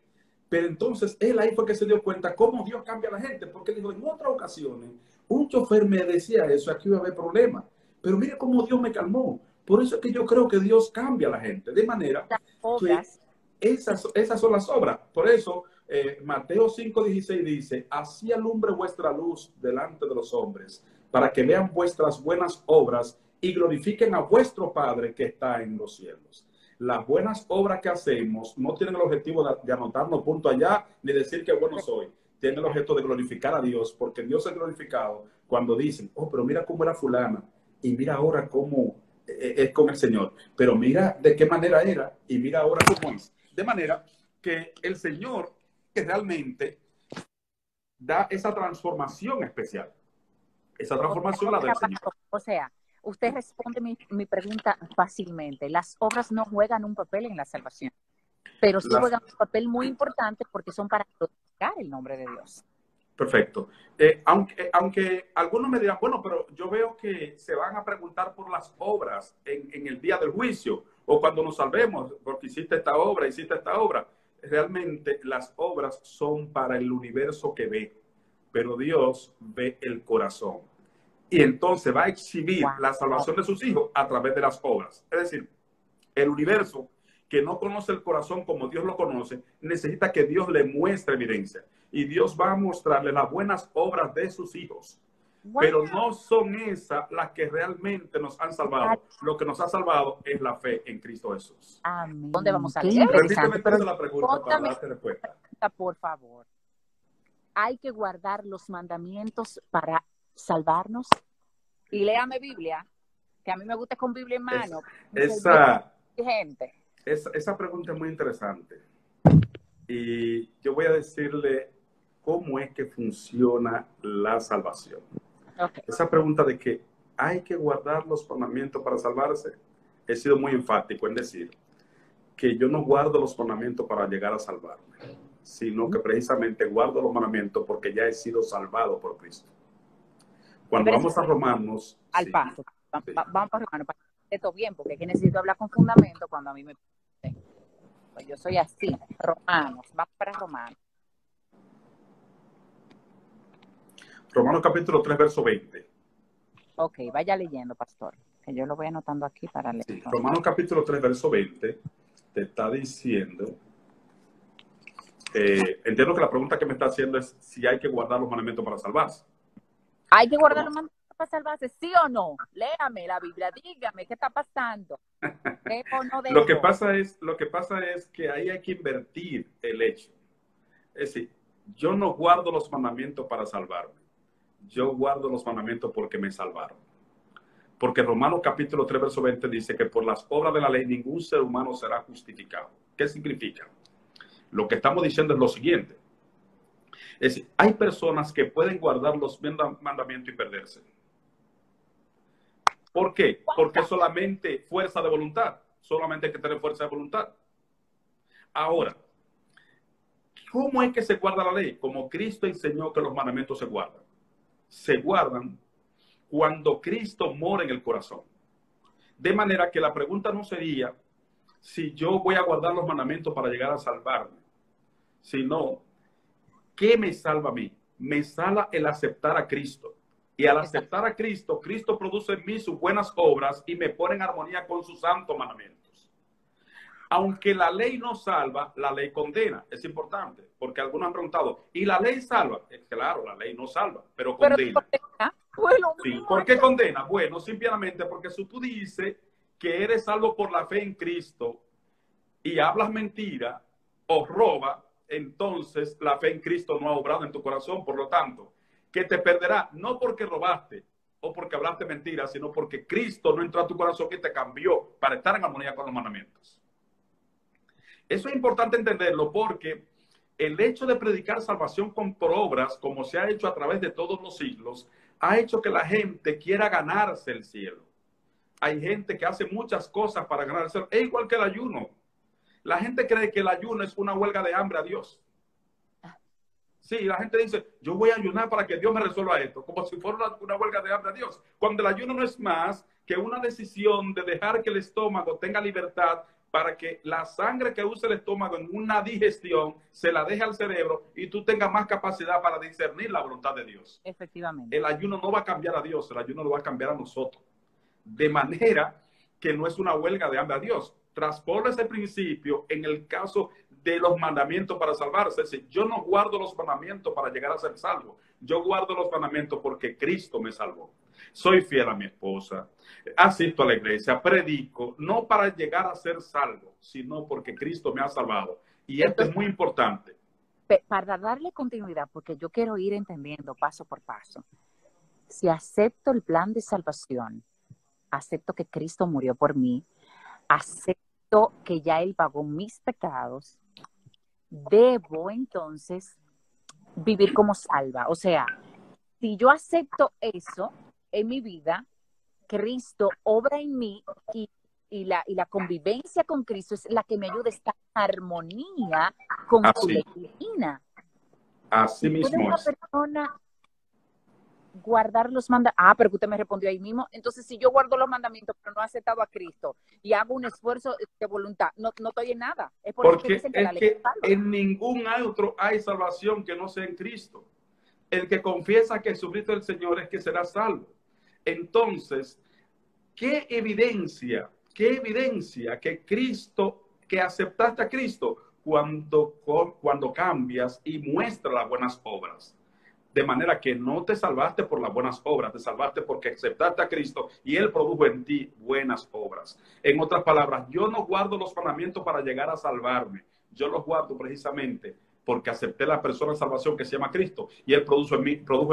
Pero entonces él ahí fue que se dio cuenta cómo Dios cambia a la gente. Porque dijo, en otras ocasiones, un chofer me decía eso, aquí iba a haber problemas. Pero mire cómo Dios me calmó. Por eso es que yo creo que Dios cambia a la gente. De manera que esas son las obras. Por eso Mateo 5:16 dice, así alumbre vuestra luz delante de los hombres, para que vean vuestras buenas obras y glorifiquen a vuestro Padre que está en los cielos. Las buenas obras que hacemos no tienen el objetivo de anotarnos punto allá, ni decir que bueno soy. Tienen el objeto de glorificar a Dios, porque Dios es glorificado cuando dicen, oh, pero mira cómo era fulana, y mira ahora cómo es con el Señor. Pero mira de qué manera era, y mira ahora cómo es. De manera que el Señor que realmente da esa transformación especial. Esa transformación la del Señor. O sea, usted responde mi pregunta fácilmente. Las obras no juegan un papel en la salvación, pero sí juegan un papel muy importante porque son para glorificar el nombre de Dios. Perfecto. Aunque algunos me dirán, bueno, pero yo veo que se van a preguntar por las obras en el día del juicio o cuando nos salvemos, porque hiciste esta obra. Realmente las obras son para el universo que ve, pero Dios ve el corazón. Y entonces va a exhibir la salvación de sus hijos a través de las obras. Es decir, el universo que no conoce el corazón como Dios lo conoce, necesita que Dios le muestre evidencia. Y Dios va a mostrarle las buenas obras de sus hijos. Pero no son esas las que realmente nos han salvado. Lo que nos ha salvado es la fe en Cristo Jesús. Amén. ¿Dónde vamos a leer? Repíteme la pregunta para darte respuesta. Por favor. ¿Hay que guardar los mandamientos para salvarnos? Y léame Biblia, que a mí me gusta con Biblia en mano. Esa pregunta es muy interesante. Y yo voy a decirle cómo es que funciona la salvación. Okay. Esa pregunta de que hay que guardar los mandamientos para salvarse, he sido muy enfático en decir que yo no guardo los mandamientos para llegar a salvarme, sino que precisamente guardo los mandamientos porque ya he sido salvado por Cristo. Cuando vamos a Romanos... Al paso. Vamos a Romanos. Esto bien, porque es que necesito hablar con fundamento cuando a mí me... Pues yo soy así. Romanos. Vamos para Romanos. Romanos capítulo 3, verso 20. Ok, vaya leyendo, pastor. Que yo lo voy anotando aquí para leer. Sí, Romanos capítulo 3, verso 20 te está diciendo... entiendo que la pregunta que me está haciendo es si hay que guardar los mandamientos para salvarse. Hay que guardar los mandamientos. para salvarse? ¿Sí o no? Léame la Biblia, dígame, ¿qué está pasando? ¿Debo o no debo? Lo que pasa es que ahí hay que invertir el hecho. Es decir, yo no guardo los mandamientos para salvarme. Yo guardo los mandamientos porque me salvaron. Porque Romanos capítulo 3, verso 20 dice que por las obras de la ley ningún ser humano será justificado. ¿Qué significa? Lo que estamos diciendo es lo siguiente. Es decir, hay personas que pueden guardar los mandamientos y perderse. ¿Por qué? Porque solamente fuerza de voluntad. Solamente hay que tener fuerza de voluntad. Ahora, ¿cómo es que se guarda la ley? Como Cristo enseñó que los mandamientos se guardan. Se guardan cuando Cristo mora en el corazón. De manera que la pregunta no sería si yo voy a guardar los mandamientos para llegar a salvarme, sino, ¿qué me salva a mí? Me salva el aceptar a Cristo. Y al aceptar a Cristo, Cristo produce en mí sus buenas obras y me pone en armonía con sus santos mandamientos. Aunque la ley no salva, la ley condena. Es importante, porque algunos han preguntado, ¿y la ley salva? Claro, la ley no salva, pero condena. Bueno, sí. ¿Por qué condena? Bueno, simplemente porque si tú dices que eres salvo por la fe en Cristo y hablas mentira o roba, entonces la fe en Cristo no ha obrado en tu corazón. Por lo tanto, que te perderá no porque robaste o porque hablaste mentira, sino porque Cristo no entró a tu corazón y te cambió para estar en armonía con los mandamientos. Eso es importante entenderlo porque el hecho de predicar salvación por obras, como se ha hecho a través de todos los siglos, ha hecho que la gente quiera ganarse el cielo. Hay gente que hace muchas cosas para ganar el cielo. Es igual que el ayuno. La gente cree que el ayuno es una huelga de hambre a Dios. Sí, la gente dice, yo voy a ayunar para que Dios me resuelva esto, como si fuera una huelga de hambre a Dios. Cuando el ayuno no es más que una decisión de dejar que el estómago tenga libertad para que la sangre que usa el estómago en una digestión se la deje al cerebro y tú tengas más capacidad para discernir la voluntad de Dios. Efectivamente. El ayuno no va a cambiar a Dios, el ayuno lo va a cambiar a nosotros. De manera que no es una huelga de hambre a Dios. Transpone ese principio en el caso de los mandamientos para salvarse. Es decir, yo no guardo los mandamientos para llegar a ser salvo. Yo guardo los mandamientos porque Cristo me salvó. Soy fiel a mi esposa, asisto a la iglesia, predico, no para llegar a ser salvo, sino porque Cristo me ha salvado. Y esto es muy importante. Para darle continuidad, porque yo quiero ir entendiendo paso por paso. Si acepto el plan de salvación, acepto que Cristo murió por mí, acepto que ya Él pagó mis pecados, debo entonces vivir como salva. O sea, si yo acepto eso en mi vida, Cristo obra en mí y la convivencia con Cristo es la que me ayuda a estar en armonía con su ley divina. Así mismo ¿Puede una persona guardar los mandamientos? Ah, pero que usted me respondió ahí mismo. Entonces, si yo guardo los mandamientos, pero no he aceptado a Cristo y hago un esfuerzo de voluntad, no estoy en nada. Es porque dicen que la ley es salva. En ningún otro hay salvación que no sea en Cristo. El que confiesa que Jesucristo es el Señor es que será salvo. Entonces, ¿qué evidencia que Cristo, que aceptaste a Cristo cuando cambias y muestras las buenas obras? De manera que no te salvaste por las buenas obras, te salvaste porque aceptaste a Cristo y Él produjo en ti buenas obras. En otras palabras, yo no guardo los mandamientos para llegar a salvarme. Yo los guardo precisamente porque acepté la persona de salvación que se llama Cristo y Él produjo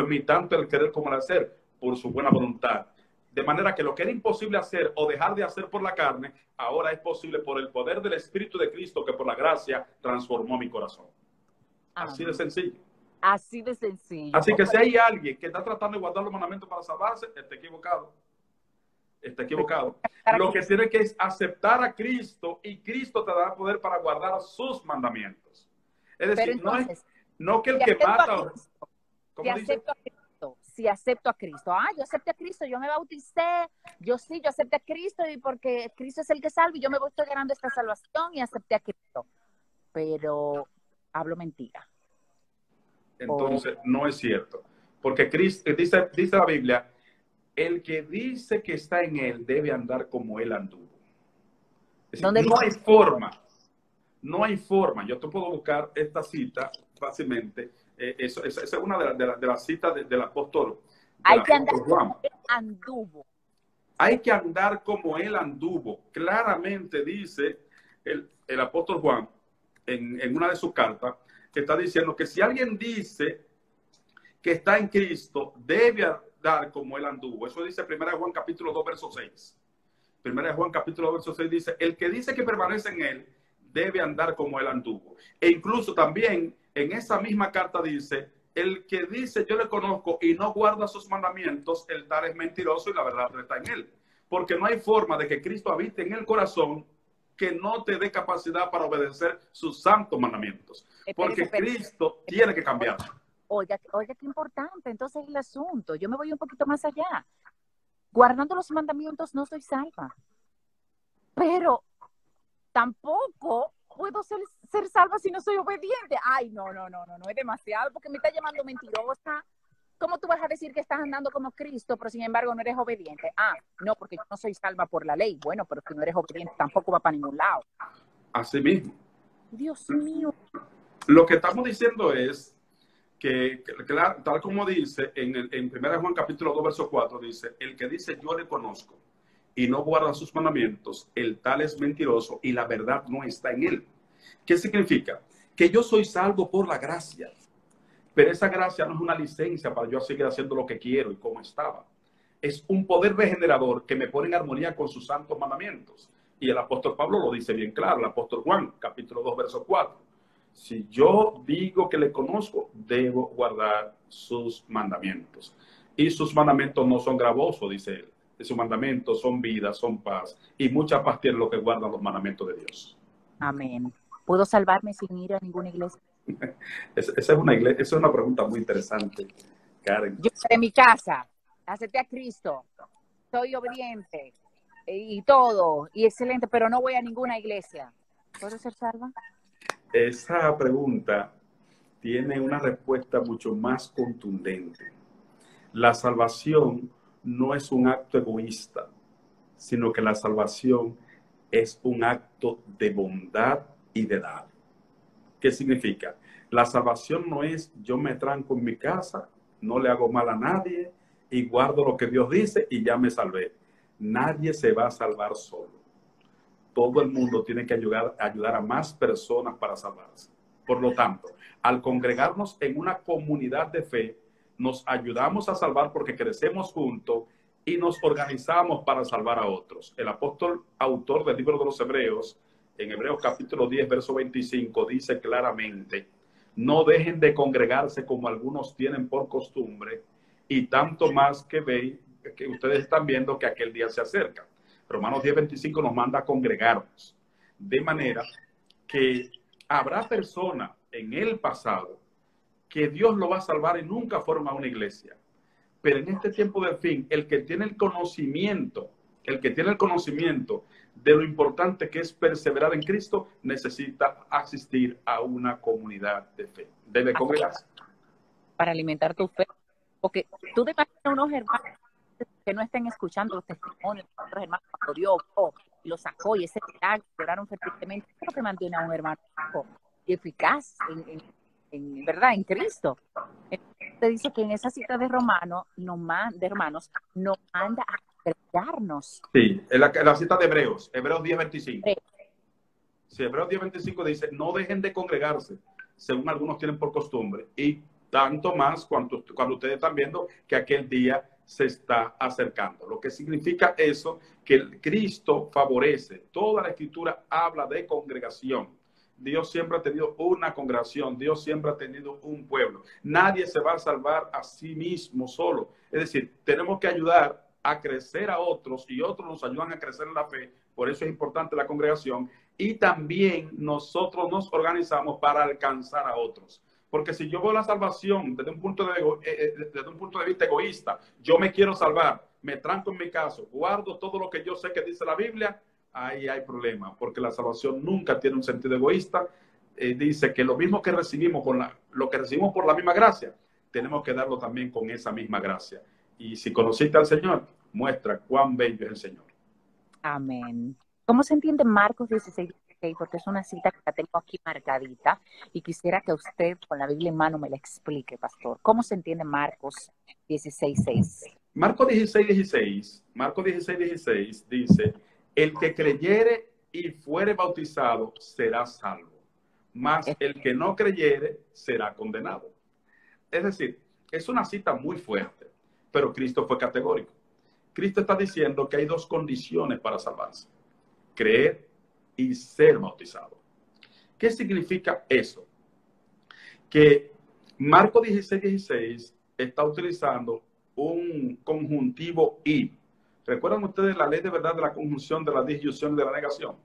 en mí tanto el querer como el hacer por su buena voluntad. De manera que lo que era imposible hacer o dejar de hacer por la carne, ahora es posible por el poder del Espíritu de Cristo que por la gracia transformó mi corazón. Así de sencillo. Así de sencillo. Así que si hay alguien que está tratando de guardar los mandamientos para salvarse, está equivocado. Está equivocado. Lo que tiene que es aceptar a Cristo y Cristo te da poder para guardar sus mandamientos. Es decir, entonces, no que el que mata... Si acepto a Cristo, yo acepté a Cristo, yo me bauticé, yo acepté a Cristo y porque Cristo es el que salva y yo me estoy ganando esta salvación y acepté a Cristo, pero hablo mentira. Entonces, no es cierto, porque Cristo, dice la Biblia, el que dice que está en Él debe andar como Él anduvo. Es decir, no hay forma, yo te puedo buscar esta cita fácilmente. Esa es una de las citas del apóstol, hay que andar Juan. anduvo. Hay que andar como él anduvo. Claramente dice el apóstol Juan en una de sus cartas, que está diciendo que si alguien dice que está en Cristo, debe andar como él anduvo. Eso dice 1 Juan capítulo 2, verso 6. 1 Juan capítulo 2, verso 6 dice, el que dice que permanece en él, debe andar como él anduvo. E incluso también en esa misma carta dice, el que dice yo le conozco y no guarda sus mandamientos, el tal es mentiroso y la verdad no está en él. Porque no hay forma de que Cristo habite en el corazón que no te dé capacidad para obedecer sus santos mandamientos. Porque Cristo tiene que cambiar. Oiga, qué importante. Entonces el asunto, yo me voy un poquito más allá. Guardando los mandamientos no soy salva. Pero tampoco puedo ser salva si no soy obediente. Ay, no, es demasiado porque me está llamando mentirosa. ¿Cómo tú vas a decir que estás andando como Cristo, pero sin embargo no eres obediente? Ah, no, porque yo no soy salva por la ley. Bueno, pero si no eres obediente tampoco va para ningún lado. Así mismo. Dios mío. Lo que estamos diciendo es que tal como dice en 1 Juan capítulo 2, verso 4, dice, el que dice yo le conozco y no guarda sus mandamientos, el tal es mentiroso y la verdad no está en él. ¿Qué significa? Que yo soy salvo por la gracia, pero esa gracia no es una licencia para yo seguir haciendo lo que quiero y como estaba. Es un poder regenerador que me pone en armonía con sus santos mandamientos. Y el apóstol Pablo lo dice bien claro, el apóstol Juan, capítulo 2, verso 4. Si yo digo que le conozco, debo guardar sus mandamientos. Y sus mandamientos no son gravosos, dice él. Sus mandamientos son vida, son paz. Y mucha paz tienen los que guardan los mandamientos de Dios. Amén. ¿Puedo salvarme sin ir a ninguna iglesia? Esa es una pregunta muy interesante, Karen. Yo de mi casa, acepté a Cristo, soy obediente y todo, y excelente, pero no voy a ninguna iglesia. ¿Puedo ser salva? Esa pregunta tiene una respuesta mucho más contundente. La salvación no es un acto egoísta, sino que la salvación es un acto de bondad y de dar. ¿Qué significa? La salvación no es yo me tranco en mi casa, no le hago mal a nadie y guardo lo que Dios dice y ya me salvé. Nadie se va a salvar solo. Todo el mundo tiene que ayudar a más personas para salvarse. Por lo tanto, al congregarnos en una comunidad de fe, nos ayudamos a salvar porque crecemos juntos y nos organizamos para salvar a otros. El apóstol autor del libro de los Hebreos, en Hebreos capítulo 10, verso 25, dice claramente, no dejen de congregarse como algunos tienen por costumbre y tanto más que veis, que ustedes están viendo que aquel día se acerca. Romanos 10, 25 nos manda a congregarnos. De manera que habrá personas en el pasado que Dios lo va a salvar y nunca forma una iglesia. Pero en este tiempo del fin, el que tiene el conocimiento de lo importante que es perseverar en Cristo, necesita asistir a una comunidad de fe. Debe congregarse. Para alimentar tu fe. Porque tú te imaginas unos hermanos que no estén escuchando los testimonios de otros hermanos cuando Dios lo sacó y ese milagro, lloraron fervientemente. ¿Qué es lo que mantiene a un hermano y eficaz en verdad en Cristo? Te dice que en esa cita de hermanos nos manda a congregarnos. Sí, en la cita de Hebreos 10:25. Sí, Hebreos 10:25 dice, no dejen de congregarse, según algunos tienen por costumbre, y tanto más cuando ustedes están viendo que aquel día se está acercando. Lo que significa eso, que Cristo favorece. Toda la Escritura habla de congregación. Dios siempre ha tenido una congregación, Dios siempre ha tenido un pueblo. Nadie se va a salvar a sí mismo solo. Es decir, tenemos que ayudar a crecer a otros y otros nos ayudan a crecer en la fe. Por eso es importante la congregación. Y también nosotros nos organizamos para alcanzar a otros. Porque si yo veo la salvación desde un punto de vista egoísta, yo me quiero salvar, me tranco en mi casa, guardo todo lo que yo sé que dice la Biblia, ahí hay problema, porque la salvación nunca tiene un sentido egoísta. Dice que lo mismo que recibimos lo que recibimos por la misma gracia, tenemos que darlo también con esa misma gracia. Y si conociste al Señor, muestra cuán bello es el Señor. Amén. ¿Cómo se entiende Marcos 16? Porque es una cita que la tengo aquí marcadita y quisiera que usted con la Biblia en mano me la explique, pastor. ¿Cómo se entiende Marcos 16:6? Marcos 16 dice, el que creyere y fuere bautizado será salvo, mas el que no creyere será condenado. Es decir, es una cita muy fuerte, pero Cristo fue categórico. Cristo está diciendo que hay dos condiciones para salvarse: creer y ser bautizado. ¿Qué significa eso? Que Marcos 16 está utilizando un conjuntivo y. ¿Recuerdan ustedes la ley de verdad de la conjunción, de la disyunción y de la negación?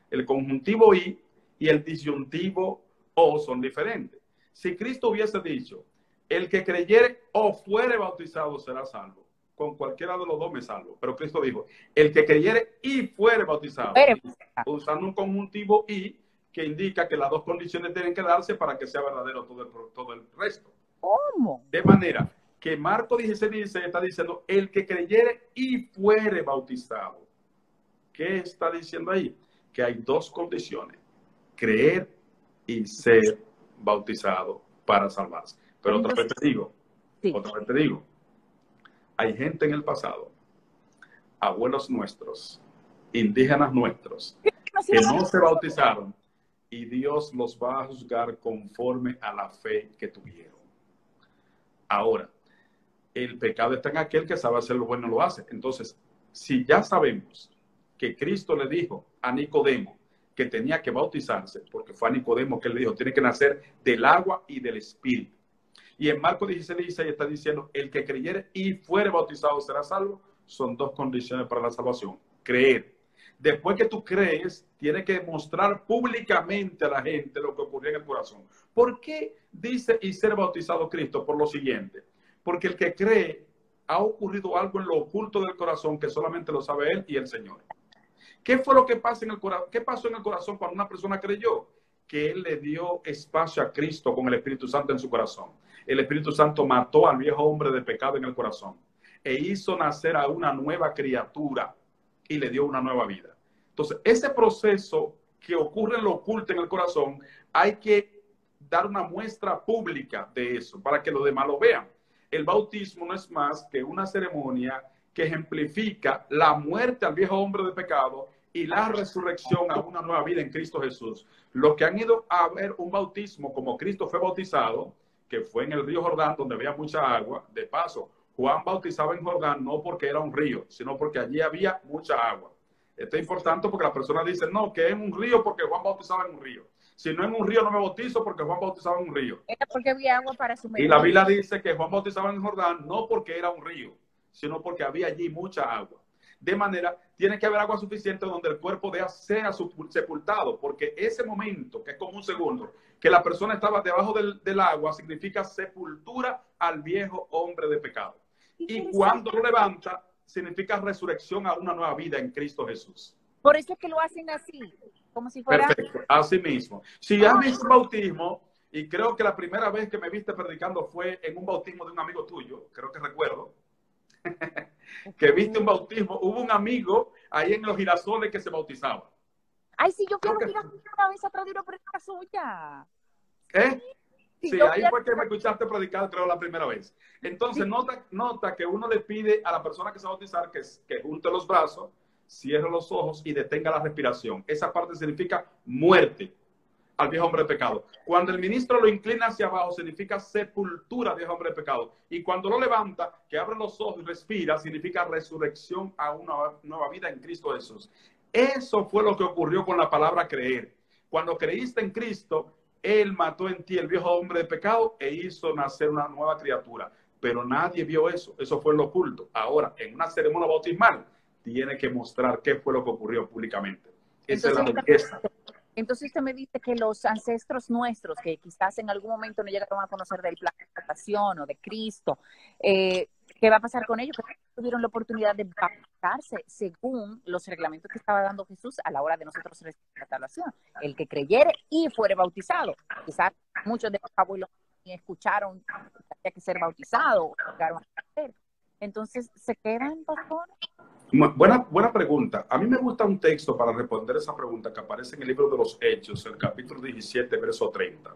El conjuntivo y el disyuntivo o son diferentes. Si Cristo hubiese dicho, el que creyere o fuere bautizado será salvo, con cualquiera de los dos me salvo. Pero Cristo dijo, el que creyere y fuere bautizado, usando un conjuntivo y que indica que las dos condiciones tienen que darse para que sea verdadero todo el resto. ¿Cómo? De manera que Marcos 16 está diciendo, el que creyere y fuere bautizado. ¿Qué está diciendo ahí? Que hay dos condiciones: creer y ser bautizado para salvarse. Pero otra vez te digo, hay gente en el pasado, abuelos nuestros, indígenas nuestros, que no se bautizaron y Dios los va a juzgar conforme a la fe que tuvieron. Ahora, el pecado está en aquel que sabe hacer lo bueno y lo hace. Entonces, si ya sabemos que Cristo le dijo a Nicodemo que tenía que bautizarse, porque fue a Nicodemo que él le dijo, tiene que nacer del agua y del espíritu. Y en Marcos 16 está diciendo, el que creyere y fuere bautizado será salvo. Son dos condiciones para la salvación: creer. Después que tú crees, tienes que demostrar públicamente a la gente lo que ocurrió en el corazón. ¿Por qué dice y ser bautizado Cristo? Por lo siguiente: porque el que cree, ha ocurrido algo en lo oculto del corazón que solamente lo sabe él y el Señor. ¿Qué fue lo que pasa en el corazón? ¿Qué pasó en el corazón cuando una persona creyó? Que él le dio espacio a Cristo con el Espíritu Santo en su corazón. El Espíritu Santo mató al viejo hombre de pecado en el corazón e hizo nacer a una nueva criatura y le dio una nueva vida. Entonces, ese proceso que ocurre en lo oculto en el corazón, hay que dar una muestra pública de eso para que los demás lo vean. El bautismo no es más que una ceremonia que ejemplifica la muerte al viejo hombre de pecado y la resurrección a una nueva vida en Cristo Jesús. Los que han ido a ver un bautismo como Cristo fue bautizado, que fue en el río Jordán, donde había mucha agua. De paso, Juan bautizaba en Jordán no porque era un río, sino porque allí había mucha agua. Esto es importante porque las personas dicen, no, que es un río porque Juan bautizaba en un río. Si no en un río, no me bautizo porque Juan bautizaba en un río. Era porque había agua para su Y la Biblia dice que Juan bautizaba en Jordán no porque era un río, sino porque había allí mucha agua. De manera, tiene que haber agua suficiente donde el cuerpo sea sepultado, porque ese momento, que es como un segundo, que la persona estaba debajo del agua, significa sepultura al viejo hombre de pecado. Y cuando lo levanta, significa resurrección a una nueva vida en Cristo Jesús. Por eso es que lo hacen así, como si fuera... Perfecto, así mismo. Si has visto un bautismo, y creo que la primera vez que me viste predicando fue en un bautismo de un amigo tuyo, creo que recuerdo, que viste un bautismo, hubo un amigo ahí en los Girasoles que se bautizaba. Ay, sí, yo quiero mirar una vez atrás de una predica suya. ¿Eh? Sí, ahí fue que me escuchaste predicar, creo, la primera vez. Entonces, nota que uno le pide a la persona que se va a bautizar que junte los brazos, cierre los ojos y detenga la respiración. Esa parte significa muerte al viejo hombre de pecado. Cuando el ministro lo inclina hacia abajo, significa sepultura al viejo hombre de pecado. Y cuando lo levanta, que abre los ojos y respira, significa resurrección a una nueva vida en Cristo Jesús. Eso fue lo que ocurrió con la palabra creer. Cuando creíste en Cristo, Él mató en ti el viejo hombre de pecado e hizo nacer una nueva criatura. Pero nadie vio eso. Eso fue en lo oculto. Ahora, en una ceremonia bautismal, tiene que mostrar qué fue lo que ocurrió públicamente. Esa es la riqueza. Entonces usted me dice que los ancestros nuestros, que quizás en algún momento no llegaron a conocer del plan de salvación o de Cristo, ¿qué va a pasar con ellos? Que tuvieron la oportunidad de bautizarse según los reglamentos que estaba dando Jesús a la hora de nosotros recibir la salvación. El que creyere y fuere bautizado. Quizás muchos de los abuelos escucharon que había que ser bautizado, entonces, ¿se quedan, pastor? Buena pregunta. A mí me gusta un texto para responder esa pregunta que aparece en el libro de los Hechos, el capítulo 17, verso 30.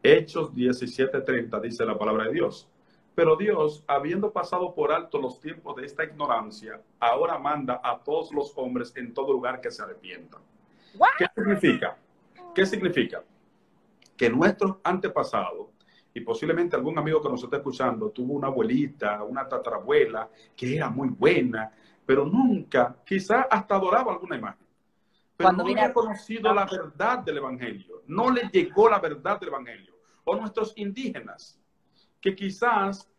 Hechos 17, 30 dice la palabra de Dios. Pero Dios, habiendo pasado por alto los tiempos de esta ignorancia, ahora manda a todos los hombres en todo lugar que se arrepientan. ¿Qué significa? ¿Qué significa? Que nuestros antepasados, y posiblemente algún amigo que nos esté escuchando, tuvo una abuelita, una tatarabuela, que era muy buena, pero nunca, quizás hasta adoraba alguna imagen, pero no había conocido la verdad del Evangelio, no le llegó la verdad del Evangelio. O nuestros indígenas, que quizás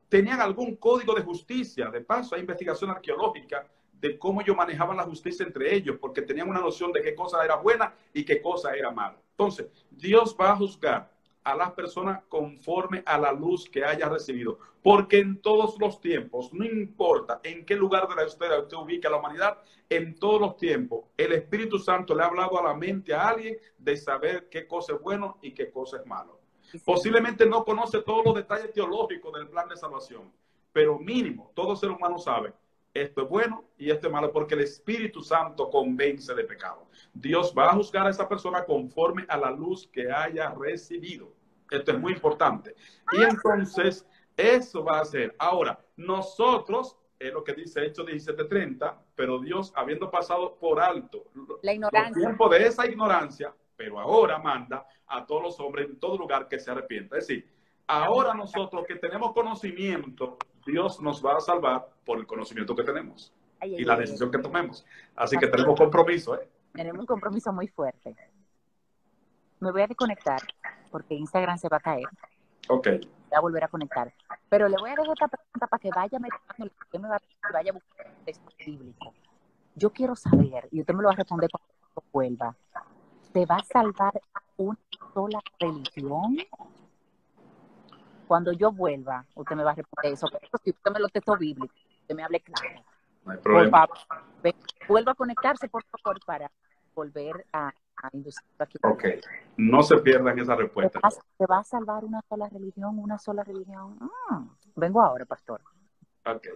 tenían algún código de justicia. De paso, hay investigación arqueológica de cómo ellos manejaban la justicia entre ellos, porque tenían una noción de qué cosa era buena y qué cosa era mala. Entonces, Dios va a juzgar a las personas conforme a la luz que haya recibido, porque en todos los tiempos, no importa en qué lugar de la historia usted ubica la humanidad, en todos los tiempos, el Espíritu Santo le ha hablado a la mente a alguien de saber qué cosa es bueno y qué cosa es malo. Posiblemente no conoce todos los detalles teológicos del plan de salvación, pero mínimo, todo ser humano sabe, esto es bueno y esto es malo, porque el Espíritu Santo convence de pecado. Dios va a juzgar a esa persona conforme a la luz que haya recibido. Esto es muy importante. Y entonces, eso va a ser. Ahora, nosotros, es lo que dice Hechos 17:30, pero Dios, habiendo pasado por alto los tiempos de esa ignorancia, pero ahora manda a todos los hombres en todo lugar que se arrepienta. Es decir, ahora nosotros que tenemos conocimiento, Dios nos va a salvar por el conocimiento que tenemos y la decisión que tomemos. Así que tenemos compromiso, ¿eh? Tenemos un compromiso muy fuerte. Me voy a desconectar porque Instagram se va a caer. Ok. Voy a volver a conectar. Pero le voy a dejar esta pregunta para que vaya metiendo, que me vaya a buscar el texto bíblico. Yo quiero saber, y usted me lo va a responder cuando vuelva, ¿se va a salvar una sola religión? Cuando yo vuelva, usted me va a responder eso. Pero si usted me lo texto bíblico, usted me hable claro. No hay problema. Por favor, vuelva a conectarse, por favor, para volver a inducir aquí. Ok, no se pierdan esa respuesta. ¿Se va a salvar una sola religión? ¿Una sola religión? Vengo ahora, pastor. Ok.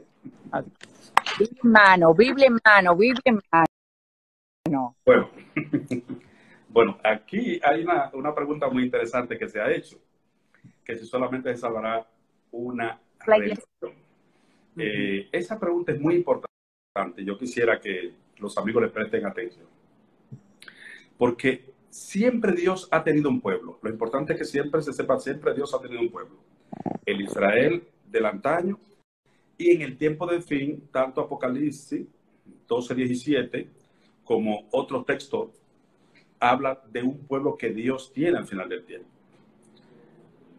Biblia en mano. Bueno, bueno, aquí hay una pregunta muy interesante que se ha hecho, que si solamente se salvará una religión. Esa pregunta es muy importante. Yo quisiera que los amigos le presten atención. Porque siempre Dios ha tenido un pueblo. Lo importante es que siempre se sepa, siempre Dios ha tenido un pueblo. El Israel del antaño y en el tiempo del fin, tanto Apocalipsis 12:17 como otro texto habla de un pueblo que Dios tiene al final del tiempo.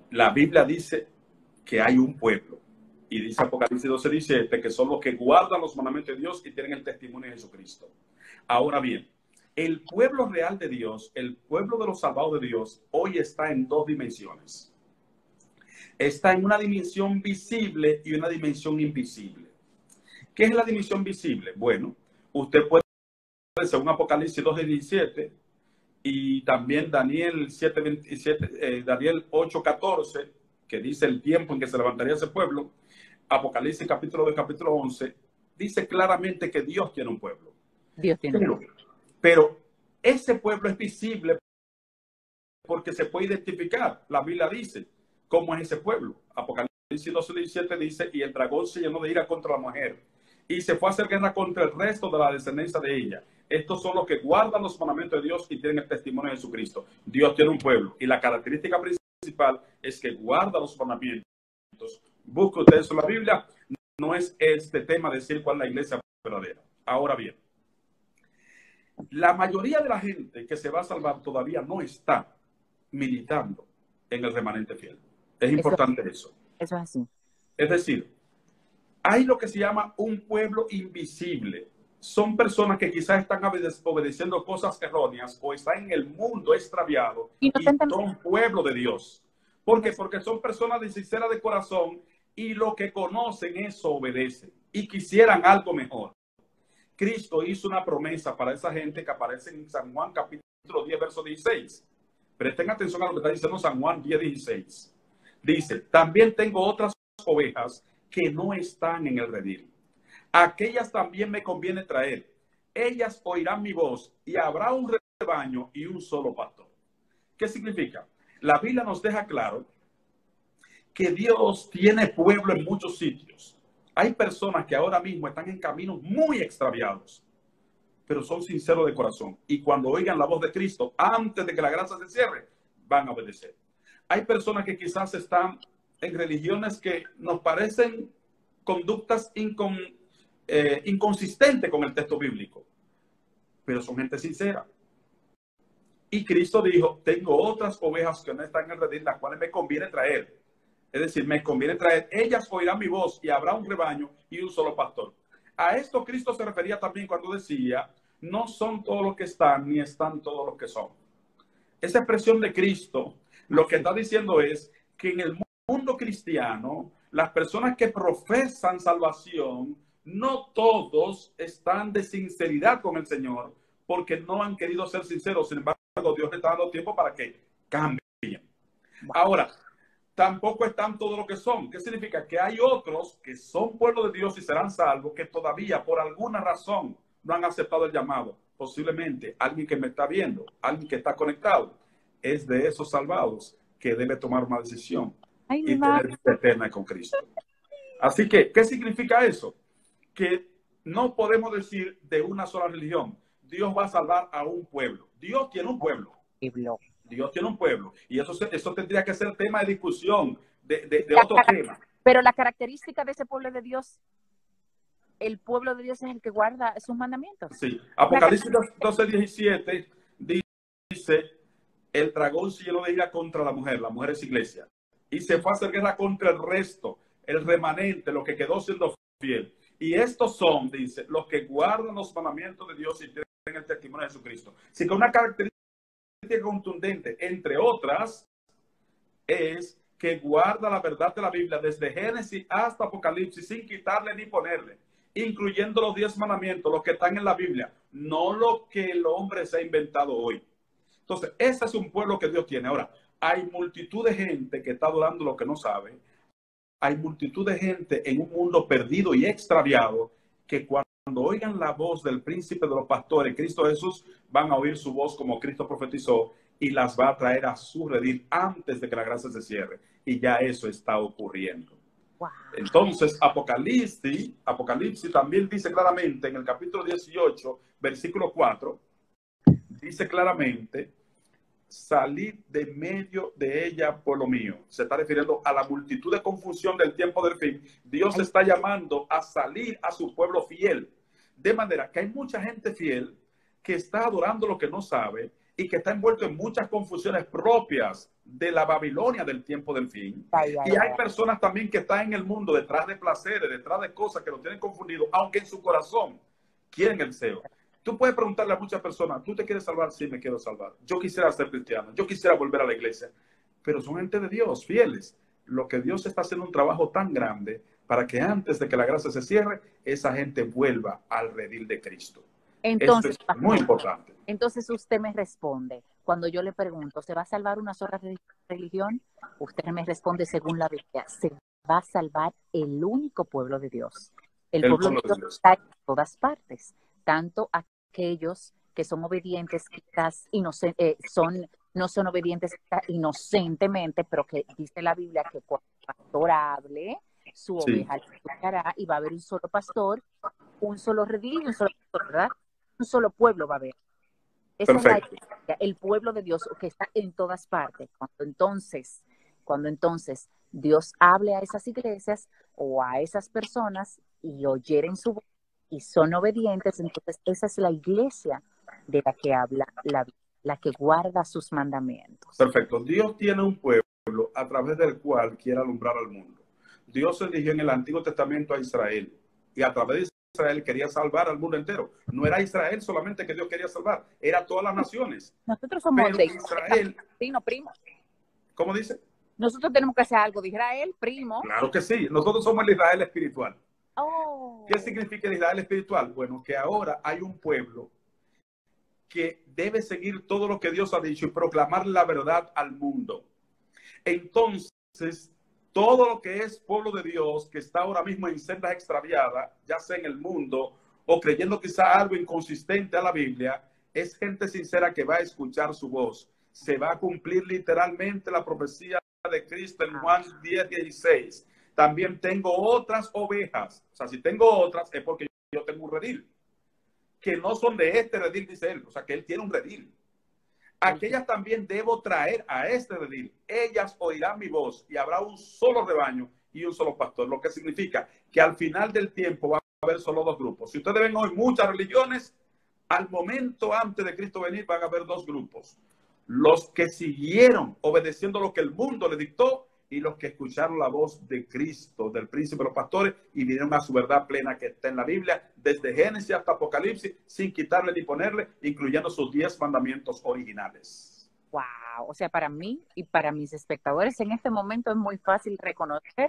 La Biblia dice que hay un pueblo y dice Apocalipsis 12:17 que son los que guardan los mandamientos de Dios y tienen el testimonio de Jesucristo. Ahora bien, el pueblo real de Dios, el pueblo de los salvados de Dios, hoy está en dos dimensiones. Está en una dimensión visible y una dimensión invisible. ¿Qué es la dimensión visible? Bueno, usted puede, según Apocalipsis 12:17 y también Daniel 7:27, Daniel 8:14, que dice el tiempo en que se levantaría ese pueblo, Apocalipsis capítulo 2, capítulo 11, dice claramente que Dios tiene un pueblo. Dios tiene un pueblo. Pero ese pueblo es visible porque se puede identificar. La Biblia dice cómo es ese pueblo. Apocalipsis 12:17 dice, y el dragón se llenó de ira contra la mujer y se fue a hacer guerra contra el resto de la descendencia de ella. Estos son los que guardan los mandamientos de Dios y tienen el testimonio de Jesucristo. Dios tiene un pueblo y la característica principal es que guarda los mandamientos. Busque usted eso en la Biblia. No es este tema decir cuál es la iglesia verdadera. Ahora bien, la mayoría de la gente que se va a salvar todavía no está militando en el remanente fiel. Es importante eso. Eso es así. Es decir, hay lo que se llama un pueblo invisible. Son personas que quizás están obedeciendo cosas erróneas o están en el mundo extraviado y son pueblo de Dios. ¿Por qué? Porque son personas de sincera de corazón y lo que conocen eso obedecen y quisieran algo mejor. Cristo hizo una promesa para esa gente que aparece en San Juan capítulo 10, verso 16. Presten atención a lo que está diciendo San Juan 10:16. Dice, también tengo otras ovejas que no están en el redil. Aquellas también me conviene traer. Ellas oirán mi voz y habrá un rebaño y un solo pastor. ¿Qué significa? La Biblia nos deja claro que Dios tiene pueblo en muchos sitios. Hay personas que ahora mismo están en caminos muy extraviados, pero son sinceros de corazón. Y cuando oigan la voz de Cristo, antes de que la gracia se cierre, van a obedecer. Hay personas que quizás están en religiones que nos parecen conductas inconsistentes con el texto bíblico, pero son gente sincera. Y Cristo dijo, tengo otras ovejas que no están en el redil, las cuales me conviene traer. Es decir, me conviene traer, ellas oirán mi voz y habrá un rebaño y un solo pastor. A esto Cristo se refería también cuando decía, no son todos los que están, ni están todos los que son. Esa expresión de Cristo, lo que está diciendo es que en el mundo cristiano, las personas que profesan salvación, no todos están de sinceridad con el Señor, porque no han querido ser sinceros. Sin embargo, Dios le está dando tiempo para que cambien. Ahora, tampoco están todos los que son. ¿Qué significa? Que hay otros que son pueblo de Dios y serán salvos, que todavía por alguna razón no han aceptado el llamado. Posiblemente alguien que me está viendo, alguien que está conectado, es de esos salvados que debe tomar una decisión y tener vida eterna con Cristo. Así que, ¿qué significa eso? Que no podemos decir de una sola religión, Dios va a salvar a un pueblo. Dios tiene un pueblo. Dios tiene un pueblo. Y eso tendría que ser tema de discusión, de otro tema. Pero la característica de ese pueblo de Dios, el pueblo de Dios es el que guarda sus mandamientos. Sí. Apocalipsis 12:17 dice, el dragón se llenó de ira contra la mujer es iglesia. Y se fue a hacer guerra contra el resto, el remanente, lo que quedó siendo fiel. Y estos son, dice, los que guardan los mandamientos de Dios y tienen el testimonio de Jesucristo. Así que una característica contundente, entre otras, es que guarda la verdad de la Biblia desde Génesis hasta Apocalipsis sin quitarle ni ponerle, incluyendo los 10 mandamientos, los que están en la Biblia, no lo que el hombre se ha inventado hoy. Entonces, ese es un pueblo que Dios tiene. Ahora, hay multitud de gente que está adorando lo que no sabe. Hay multitud de gente en un mundo perdido y extraviado que cuando oigan la voz del príncipe de los pastores, Cristo Jesús, van a oír su voz como Cristo profetizó y las va a traer a su redil antes de que la gracia se cierre. Y ya eso está ocurriendo. Wow. Entonces, Apocalipsis también dice claramente en el capítulo 18, versículo 4, dice claramente, salid de medio de ella por lo mío. Se está refiriendo a la multitud de confusión del tiempo del fin. Dios está llamando a salir a su pueblo fiel. De manera que hay mucha gente fiel que está adorando lo que no sabe y que está envuelto en muchas confusiones propias de la Babilonia del tiempo del fin. Y hay personas también que están en el mundo detrás de placeres, detrás de cosas que los tienen confundidos, aunque en su corazón quieren el deseo. Tú puedes preguntarle a muchas personas, ¿tú te quieres salvar? Sí, me quiero salvar. Yo quisiera ser cristiano, yo quisiera volver a la iglesia. Pero son gente de Dios, fieles. Lo que Dios está haciendo un trabajo tan grande para que antes de que la gracia se cierre, esa gente vuelva al redil de Cristo. Entonces, esto es muy importante. Entonces usted me responde, cuando yo le pregunto, ¿se va a salvar una sola religión? Usted me responde según la Biblia, se va a salvar el único pueblo de Dios. El pueblo de Dios está en todas partes, tanto aquellos que son obedientes quizás no son obedientes inocentemente, pero que dice la Biblia que cuando el pastor hable, su oveja le escuchará y va a haber un solo pastor, un solo redil y un solo pastor, ¿verdad? Un solo pueblo va a haber. Esa es la iglesia, el pueblo de Dios que está en todas partes. Cuando entonces Dios hable a esas iglesias o a esas personas y oyeren su voz y son obedientes, entonces esa es la iglesia de la que habla la que guarda sus mandamientos. Perfecto. Dios tiene un pueblo a través del cual quiere alumbrar al mundo. Dios eligió en el Antiguo Testamento a Israel y a través de Israel quería salvar al mundo entero. No era Israel solamente que Dios quería salvar, era todas las naciones. Nosotros somos de Israel. Primo. ¿Cómo dice? Nosotros tenemos que hacer algo de Israel, primo. Claro que sí. Nosotros somos el Israel espiritual. Oh. ¿Qué significa el Israel espiritual? Bueno, que ahora hay un pueblo que debe seguir todo lo que Dios ha dicho y proclamar la verdad al mundo. Entonces, todo lo que es pueblo de Dios, que está ahora mismo en sendas extraviadas, ya sea en el mundo o creyendo quizá algo inconsistente a la Biblia, es gente sincera que va a escuchar su voz. Se va a cumplir literalmente la profecía de Cristo en Juan 10:16. También tengo otras ovejas. O sea, si tengo otras es porque yo tengo un redil. Que no son de este redil, dice él. O sea, que él tiene un redil. Aquellas también debo traer a este redil. Ellas oirán mi voz y habrá un solo rebaño y un solo pastor. Lo que significa que al final del tiempo va a haber solo dos grupos. Si ustedes ven hoy muchas religiones, al momento antes de Cristo venir van a haber dos grupos. Los que siguieron obedeciendo lo que el mundo le dictó y los que escucharon la voz de Cristo, del príncipe de los pastores, y vinieron a su verdad plena que está en la Biblia, desde Génesis hasta Apocalipsis, sin quitarle ni ponerle, incluyendo sus 10 mandamientos originales. Wow, o sea, para mí y para mis espectadores en este momento es muy fácil reconocer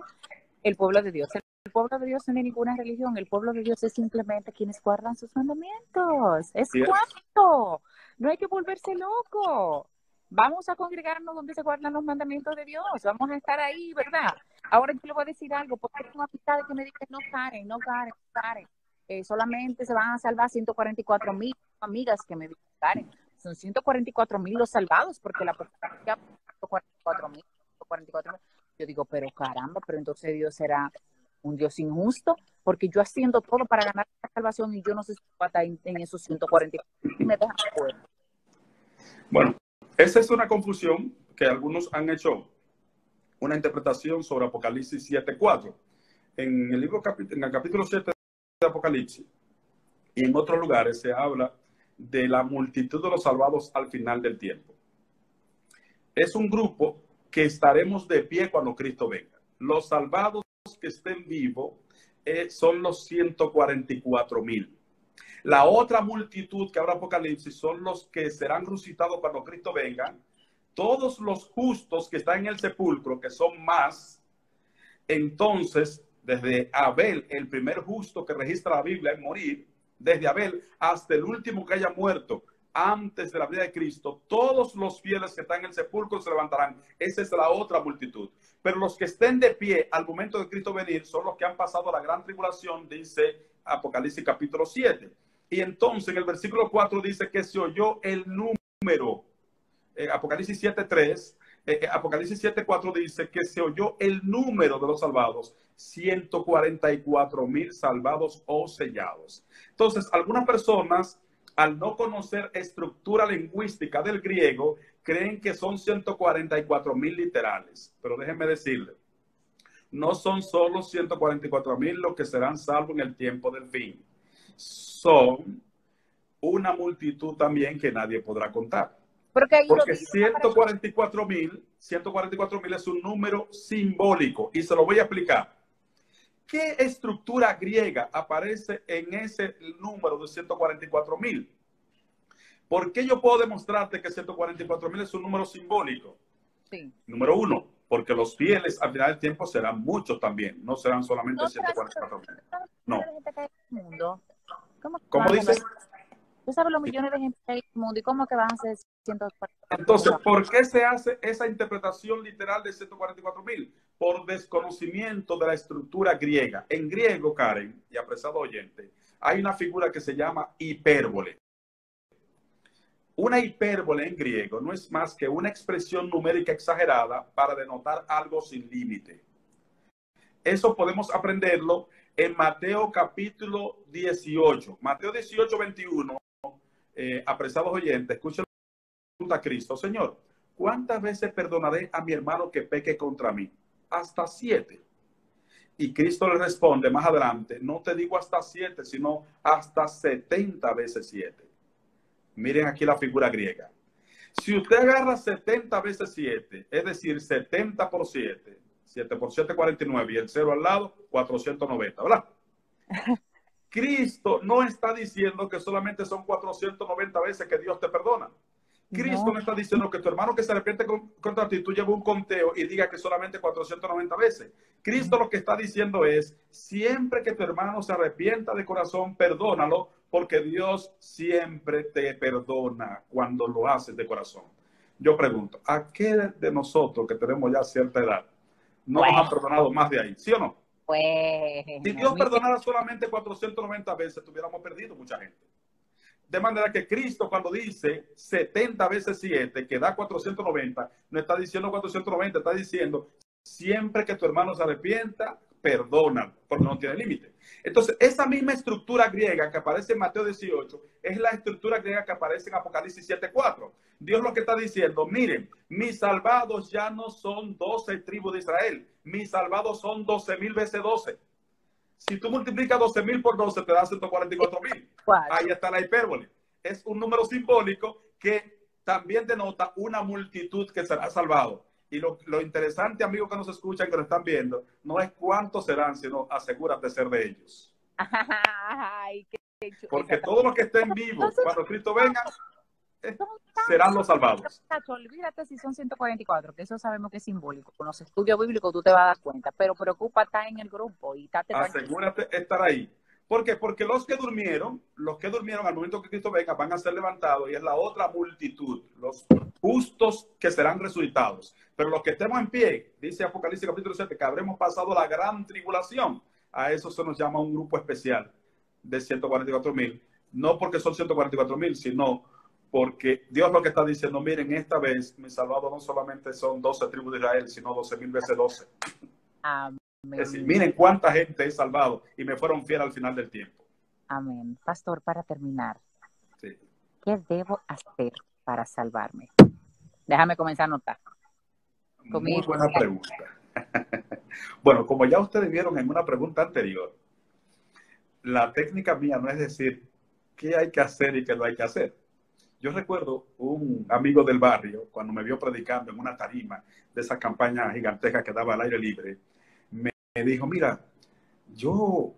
el pueblo de Dios. El pueblo de Dios no es ninguna religión, el pueblo de Dios es simplemente quienes guardan sus mandamientos. Es cuanto, no hay que volverse loco. Vamos a congregarnos donde se guardan los mandamientos de Dios, vamos a estar ahí, ¿verdad? Ahora yo le voy a decir algo, porque tengo amistades que me dicen, no Karen, no Karen, no Karen. Solamente se van a salvar 144,000 amigas que me dicen, Karen, son 144,000 los salvados, porque la popularidad 144,000, 144,000. Yo digo, pero caramba, pero entonces Dios será un Dios injusto, porque yo haciendo todo para ganar la salvación y yo no sé si va a estar en esos 144 y me dejan fuera. Bueno, esa es una confusión que algunos han hecho una interpretación sobre Apocalipsis 7:4. En el libro, en el capítulo 7 de Apocalipsis y en otros lugares se habla de la multitud de los salvados al final del tiempo. Es un grupo que estaremos de pie cuando Cristo venga. Los salvados que estén vivos son los 144,000. La otra multitud que habrá Apocalipsis son los que serán resucitados cuando Cristo venga. Todos los justos que están en el sepulcro, que son más, entonces, desde Abel, el primer justo que registra la Biblia en morir, desde Abel hasta el último que haya muerto antes de la vida de Cristo, todos los fieles que están en el sepulcro se levantarán. Esa es la otra multitud. Pero los que estén de pie al momento de Cristo venir son los que han pasado la gran tribulación, dice Apocalipsis capítulo 7. Y entonces en el versículo 4 dice que se oyó el número. Apocalipsis 7:3. Apocalipsis 7:4 dice que se oyó el número de los salvados, 144,000 salvados o sellados. Entonces, algunas personas, al no conocer estructura lingüística del griego, creen que son 144,000 literales. Pero déjenme decirle, no son solo 144,000 los que serán salvos en el tiempo del fin. Son una multitud también que nadie podrá contar. Porque 144,000 es un número simbólico y se lo voy a explicar. ¿Qué estructura griega aparece en ese número de 144,000? ¿Por qué yo puedo demostrarte que 144,000 es un número simbólico? Sí. Número uno, porque los fieles al final del tiempo serán muchos también, no serán solamente 144,000. No. ¿Cómo dices? Tú sabes los millones de gente que hay en el mundo y cómo que van a ser 144,000. Entonces, ¿por qué se hace esa interpretación literal de 144,000? Por desconocimiento de la estructura griega. En griego, Karen y apreciado oyente, hay una figura que se llama hipérbole. Una hipérbole en griego no es más que una expresión numérica exagerada para denotar algo sin límite. Eso podemos aprenderlo en Mateo capítulo 18. Mateo 18:21. Apreciados oyentes, escuchen a Cristo: Señor, ¿cuántas veces perdonaré a mi hermano que peque contra mí? Hasta 7. Y Cristo le responde más adelante: no te digo hasta 7, sino hasta 70 veces 7. Miren aquí la figura griega. Si usted agarra 70 veces 7, es decir, 70 por 7, 7 por 7, 49, y el 0 al lado, 490, ¿verdad? Cristo no está diciendo que solamente son 490 veces que Dios te perdona. Cristo no está diciendo que tu hermano que se arrepiente contra ti, tú lleves un conteo y diga que solamente 490 veces. Cristo lo que está diciendo es, siempre que tu hermano se arrepienta de corazón, perdónalo, porque Dios siempre te perdona cuando lo haces de corazón. Yo pregunto, ¿a qué de nosotros que tenemos ya cierta edad no nos han perdonado más de ahí? ¿Sí o no? Si Dios perdonara solamente 490 veces, tuviéramos perdido mucha gente. De manera que Cristo, cuando dice 70 veces 7, que da 490, no está diciendo 490, está diciendo siempre que tu hermano se arrepienta, perdona, porque no tiene límite. Entonces, esa misma estructura griega que aparece en Mateo 18 es la estructura griega que aparece en Apocalipsis 7:4. Dios lo que está diciendo, miren, mis salvados ya no son 12 tribus de Israel, mis salvados son 12,000 veces 12. Si tú multiplicas 12,000 por 12, te da 144,000. Ahí está la hipérbole. Es un número simbólico que también denota una multitud que será salvado. Y lo interesante, amigos que nos escuchan, que lo están viendo, no es cuántos serán, sino asegúrate de ser de ellos. Ay, porque todos los que estén vivos cuando Cristo venga serán los salvados. Olvídate si son 144, que eso sabemos que es simbólico. Con los estudios bíblicos tú te vas a dar cuenta, pero preocupa estar en el grupo y asegúrate estar ahí. ¿Por qué? Porque los que durmieron al momento que Cristo venga van a ser levantados y es la otra multitud, los justos que serán resucitados. Pero los que estemos en pie, dice Apocalipsis capítulo 7, que habremos pasado la gran tribulación. A eso se nos llama un grupo especial de 144,000. No porque son 144,000, sino porque Dios lo que está diciendo, miren, esta vez mis salvados no solamente son 12 tribus de Israel, sino 12,000 veces 12. Amén. Es decir, miren cuánta gente he salvado y me fueron fieles al final del tiempo. Amén. Pastor, para terminar, sí. ¿Qué debo hacer para salvarme? Déjame comenzar a anotar. Muy buena pregunta. Bueno, como ya ustedes vieron en una pregunta anterior, la técnica mía no es decir qué hay que hacer y qué no hay que hacer. Yo recuerdo un amigo del barrio, cuando me vio predicando en una tarima de esa campaña gigantesca que daba al aire libre, me dijo, mira, yo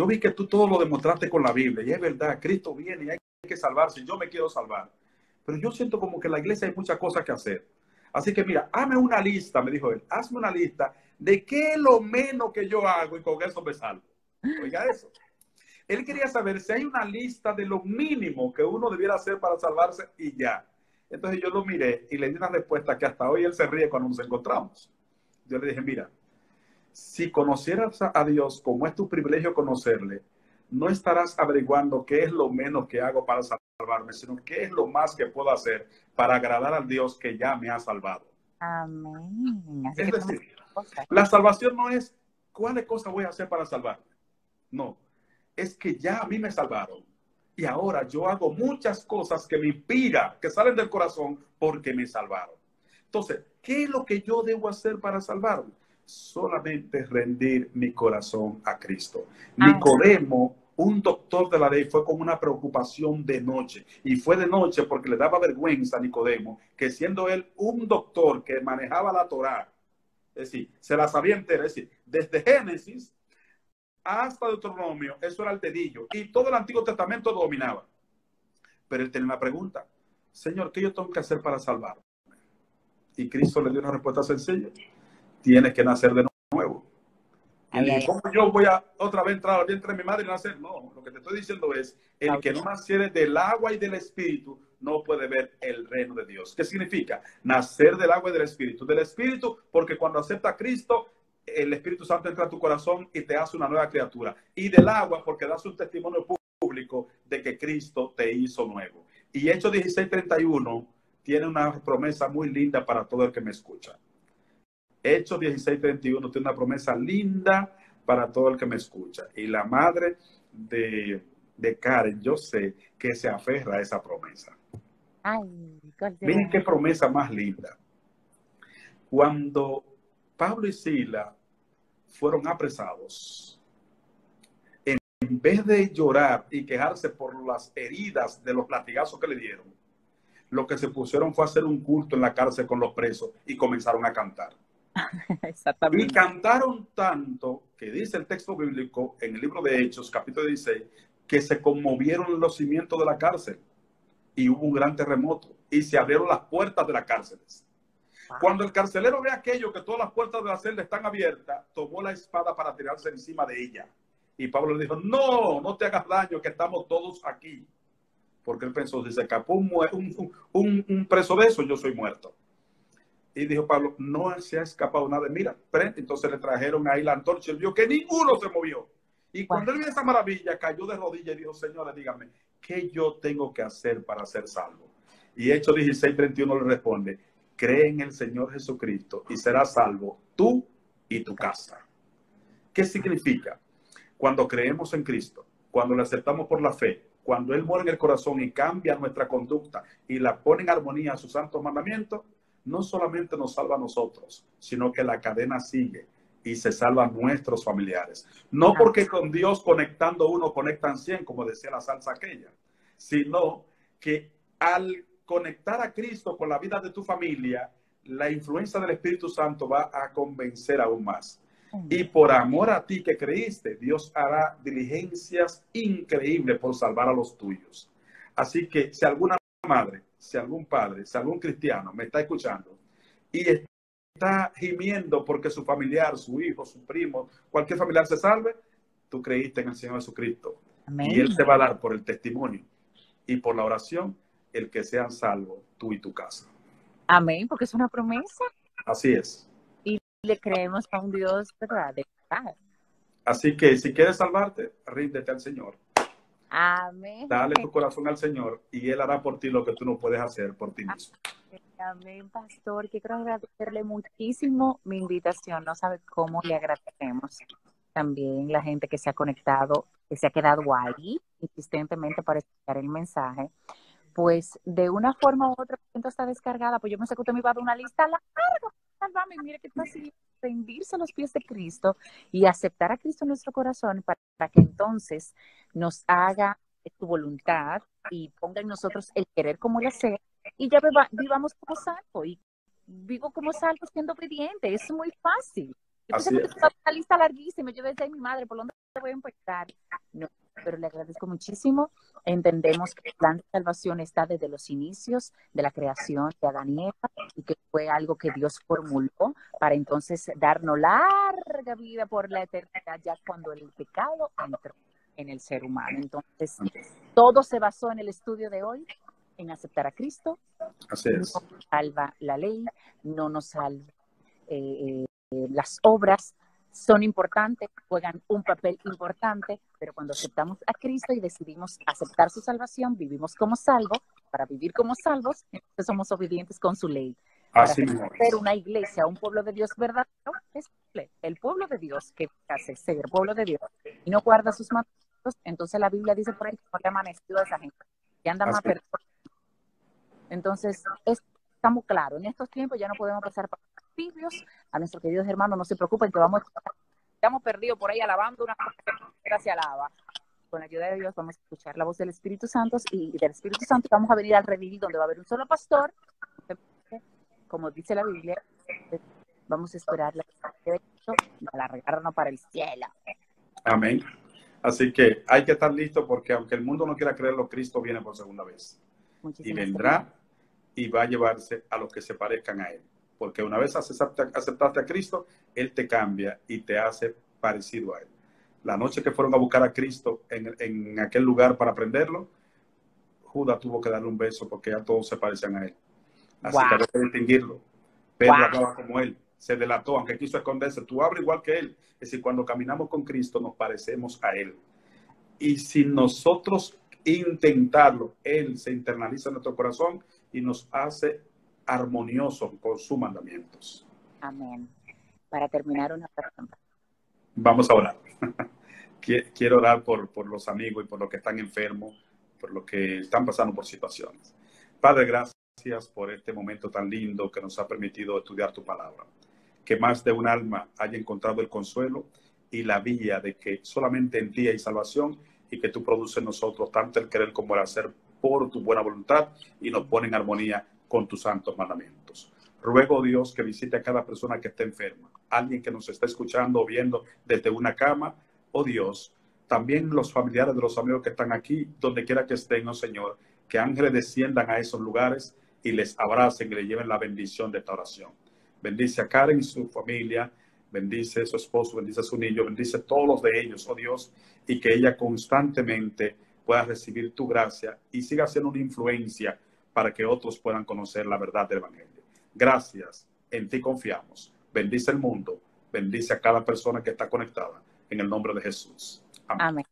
vi que tú todo lo demostraste con la Biblia, y es verdad, Cristo viene y hay que salvarse, y yo me quiero salvar. Pero yo siento como que en la iglesia hay muchas cosas que hacer. Así que mira, hazme una lista, me dijo él, hazme una lista de qué es lo menos que yo hago y con eso me salvo. Oiga eso. Él quería saber si hay una lista de lo mínimo que uno debiera hacer para salvarse y ya. Entonces yo lo miré y le di una respuesta que hasta hoy él se ríe cuando nos encontramos. Yo le dije, mira, si conocieras a Dios como es tu privilegio conocerle, no estarás averiguando qué es lo menos que hago para salvarme, sino qué es lo más que puedo hacer para agradar al Dios que ya me ha salvado. Amén. Es decir, la salvación no es cuáles cosas voy a hacer para salvarme. No, es que ya a mí me salvaron. Y ahora yo hago muchas cosas que me inspiran, que salen del corazón porque me salvaron. Entonces, ¿qué es lo que yo debo hacer para salvarme? Solamente rendir mi corazón a Cristo. Nicodemo, un doctor de la ley, fue con una preocupación de noche. Y fue de noche porque le daba vergüenza a Nicodemo, que siendo él un doctor que manejaba la Torá, es decir, se la sabía entera, es decir, desde Génesis hasta Deuteronomio, eso era el dedillo. Y todo el Antiguo Testamento lo dominaba. Pero él tenía una pregunta. Señor, ¿qué yo tengo que hacer para salvarme? Y Cristo le dio una respuesta sencilla. Tienes que nacer de nuevo. Y le dijo, ¿cómo yo voy a otra vez entrar al vientre de mi madre y nacer? No, lo que te estoy diciendo es, el que no naciere del agua y del espíritu no puede ver el reino de Dios. ¿Qué significa? Nacer del agua y del espíritu. Del espíritu, porque cuando acepta a Cristo, el Espíritu Santo entra a tu corazón y te hace una nueva criatura. Y del agua, porque das un testimonio público de que Cristo te hizo nuevo. Y Hechos 16:31 tiene una promesa muy linda para todo el que me escucha. Hechos 16:31 tiene una promesa linda para todo el que me escucha. Y la madre de Karen, yo sé que se aferra a esa promesa. Miren qué promesa más linda. Cuando Pablo y Sila fueron apresados, en vez de llorar y quejarse por las heridas de los latigazos que le dieron, lo que se pusieron fue hacer un culto en la cárcel con los presos y comenzaron a cantar. Exactamente. Y cantaron tanto que dice el texto bíblico en el libro de Hechos, capítulo 16, que se conmovieron los cimientos de la cárcel y hubo un gran terremoto y se abrieron las puertas de las cárceles. Cuando el carcelero ve aquello, que todas las puertas de la celda están abiertas, tomó la espada para tirarse encima de ella. Y Pablo le dijo, no te hagas daño, que estamos todos aquí. Porque él pensó, si se escapó un preso de eso, yo soy muerto. Y dijo Pablo, no se ha escapado nada. Mira, entonces le trajeron ahí la antorcha y él vio que ninguno se movió. Y cuando él vio esa maravilla, cayó de rodillas y dijo, señores, díganme, ¿qué yo tengo que hacer para ser salvo? Y Hechos 16:31 le responde, cree en el Señor Jesucristo y serás salvo tú y tu casa. ¿Qué significa? Cuando creemos en Cristo, cuando le aceptamos por la fe, cuando Él muere en el corazón y cambia nuestra conducta y la pone en armonía a sus santos mandamientos, no solamente nos salva a nosotros, sino que la cadena sigue y se salvan nuestros familiares. No porque con Dios conectando uno conectan 100, como decía la salsa aquella, sino que al conectar a Cristo con la vida de tu familia, la influencia del Espíritu Santo va a convencer aún más. Y por amor a ti que creíste, Dios hará diligencias increíbles por salvar a los tuyos. Así que si alguna madre, si algún padre, si algún cristiano me está escuchando y está gimiendo porque su familiar, su hijo, su primo, cualquier familiar se salve, tú creíste en el Señor Jesucristo. Amén. Y Él te va a dar por el testimonio y por la oración el que sean salvos tú y tu casa. Amén, porque es una promesa. Así es. Y le creemos a un Dios, ¿verdad? De verdad. Así que si quieres salvarte, ríndete al Señor. Amén. Dale tu corazón al Señor y Él hará por ti lo que tú no puedes hacer por ti mismo. Amén, pastor. Quiero agradecerle muchísimo mi invitación. No sabe cómo le agradecemos. También la gente que se ha conectado, que se ha quedado ahí insistentemente para escuchar el mensaje. Pues de una forma u otra, está descargada. Pues yo pensé que usted me iba a dar una lista larga. Salvame, mire que fácil rendirse a los pies de Cristo y aceptar a Cristo en nuestro corazón para que entonces nos haga su voluntad y ponga en nosotros el querer como el hacer y ya vivamos como salvos y vivo como salvo siendo obediente. Es muy fácil. Yo pensé que usted una lista larguísima. Yo decía, mi madre, ¿por dónde voy a empezar? No, pero le agradezco muchísimo. Entendemos que el plan de salvación está desde los inicios de la creación de Adán y Eva y que fue algo que Dios formuló para entonces darnos larga vida por la eternidad ya cuando el pecado entró en el ser humano. Entonces, todo se basó en el estudio de hoy, en aceptar a Cristo. Así es. No nos salva la ley, no nos salva las obras. Son importantes, juegan un papel importante, pero cuando aceptamos a Cristo y decidimos aceptar su salvación, vivimos como salvos. Para vivir como salvos, entonces somos obedientes con su ley. Así para ser una iglesia, un pueblo de Dios verdadero, es el pueblo de Dios que hace ser pueblo de Dios y no guarda sus mandamientos. Entonces la Biblia dice por ahí que no le ha amanecido a esa gente, que anda más perdido. Entonces, estamos claros, en estos tiempos ya no podemos pasar por tibios. A nuestros queridos hermanos, no se preocupen que estamos perdidos por ahí alabando una gracia alaba. Con la ayuda de Dios vamos a escuchar la voz del Espíritu Santo y del Espíritu Santo vamos a venir al redil donde va a haber un solo pastor. Como dice la Biblia, vamos a esperar la de Cristo y alargarnos para el cielo. Amén. Así que hay que estar listo porque aunque el mundo no quiera creerlo, Cristo viene por segunda vez. Y vendrá y va a llevarse a los que se parezcan a Él. Porque una vez aceptaste a Cristo, Él te cambia y te hace parecido a Él. La noche que fueron a buscar a Cristo en aquel lugar para prenderlo, Judas tuvo que darle un beso porque ya todos se parecían a Él. Así que hay que distinguirlo. Pedro hablaba como Él, se delató, aunque quiso esconderse. Tú hablas igual que Él. Es decir, cuando caminamos con Cristo nos parecemos a Él. Y si nosotros intentarlo, Él se internaliza en nuestro corazón y nos hace armoniosos por sus mandamientos. Amén. Para terminar una oración. Vamos a orar. Quiero orar por los amigos y por los que están enfermos, por los que están pasando por situaciones. Padre, gracias por este momento tan lindo que nos ha permitido estudiar tu palabra. Que más de un alma haya encontrado el consuelo y la vía de que solamente en ti hay salvación y que tú produces en nosotros tanto el querer como el hacer por tu buena voluntad y nos pone en armonía con tus santos mandamientos. Ruego, Dios, que visite a cada persona que esté enferma, alguien que nos está escuchando o viendo desde una cama, oh Dios, también los familiares de los amigos que están aquí, donde quiera que estén, oh Señor, que ángeles desciendan a esos lugares y les abracen y les lleven la bendición de esta oración. Bendice a Karen y su familia, bendice a su esposo, bendice a su niño, bendice a todos los de ellos, oh Dios, y que ella constantemente pueda recibir tu gracia y siga siendo una influencia para que otros puedan conocer la verdad del Evangelio. Gracias, en ti confiamos. Bendice el mundo, bendice a cada persona que está conectada, en el nombre de Jesús. Amén. Amén.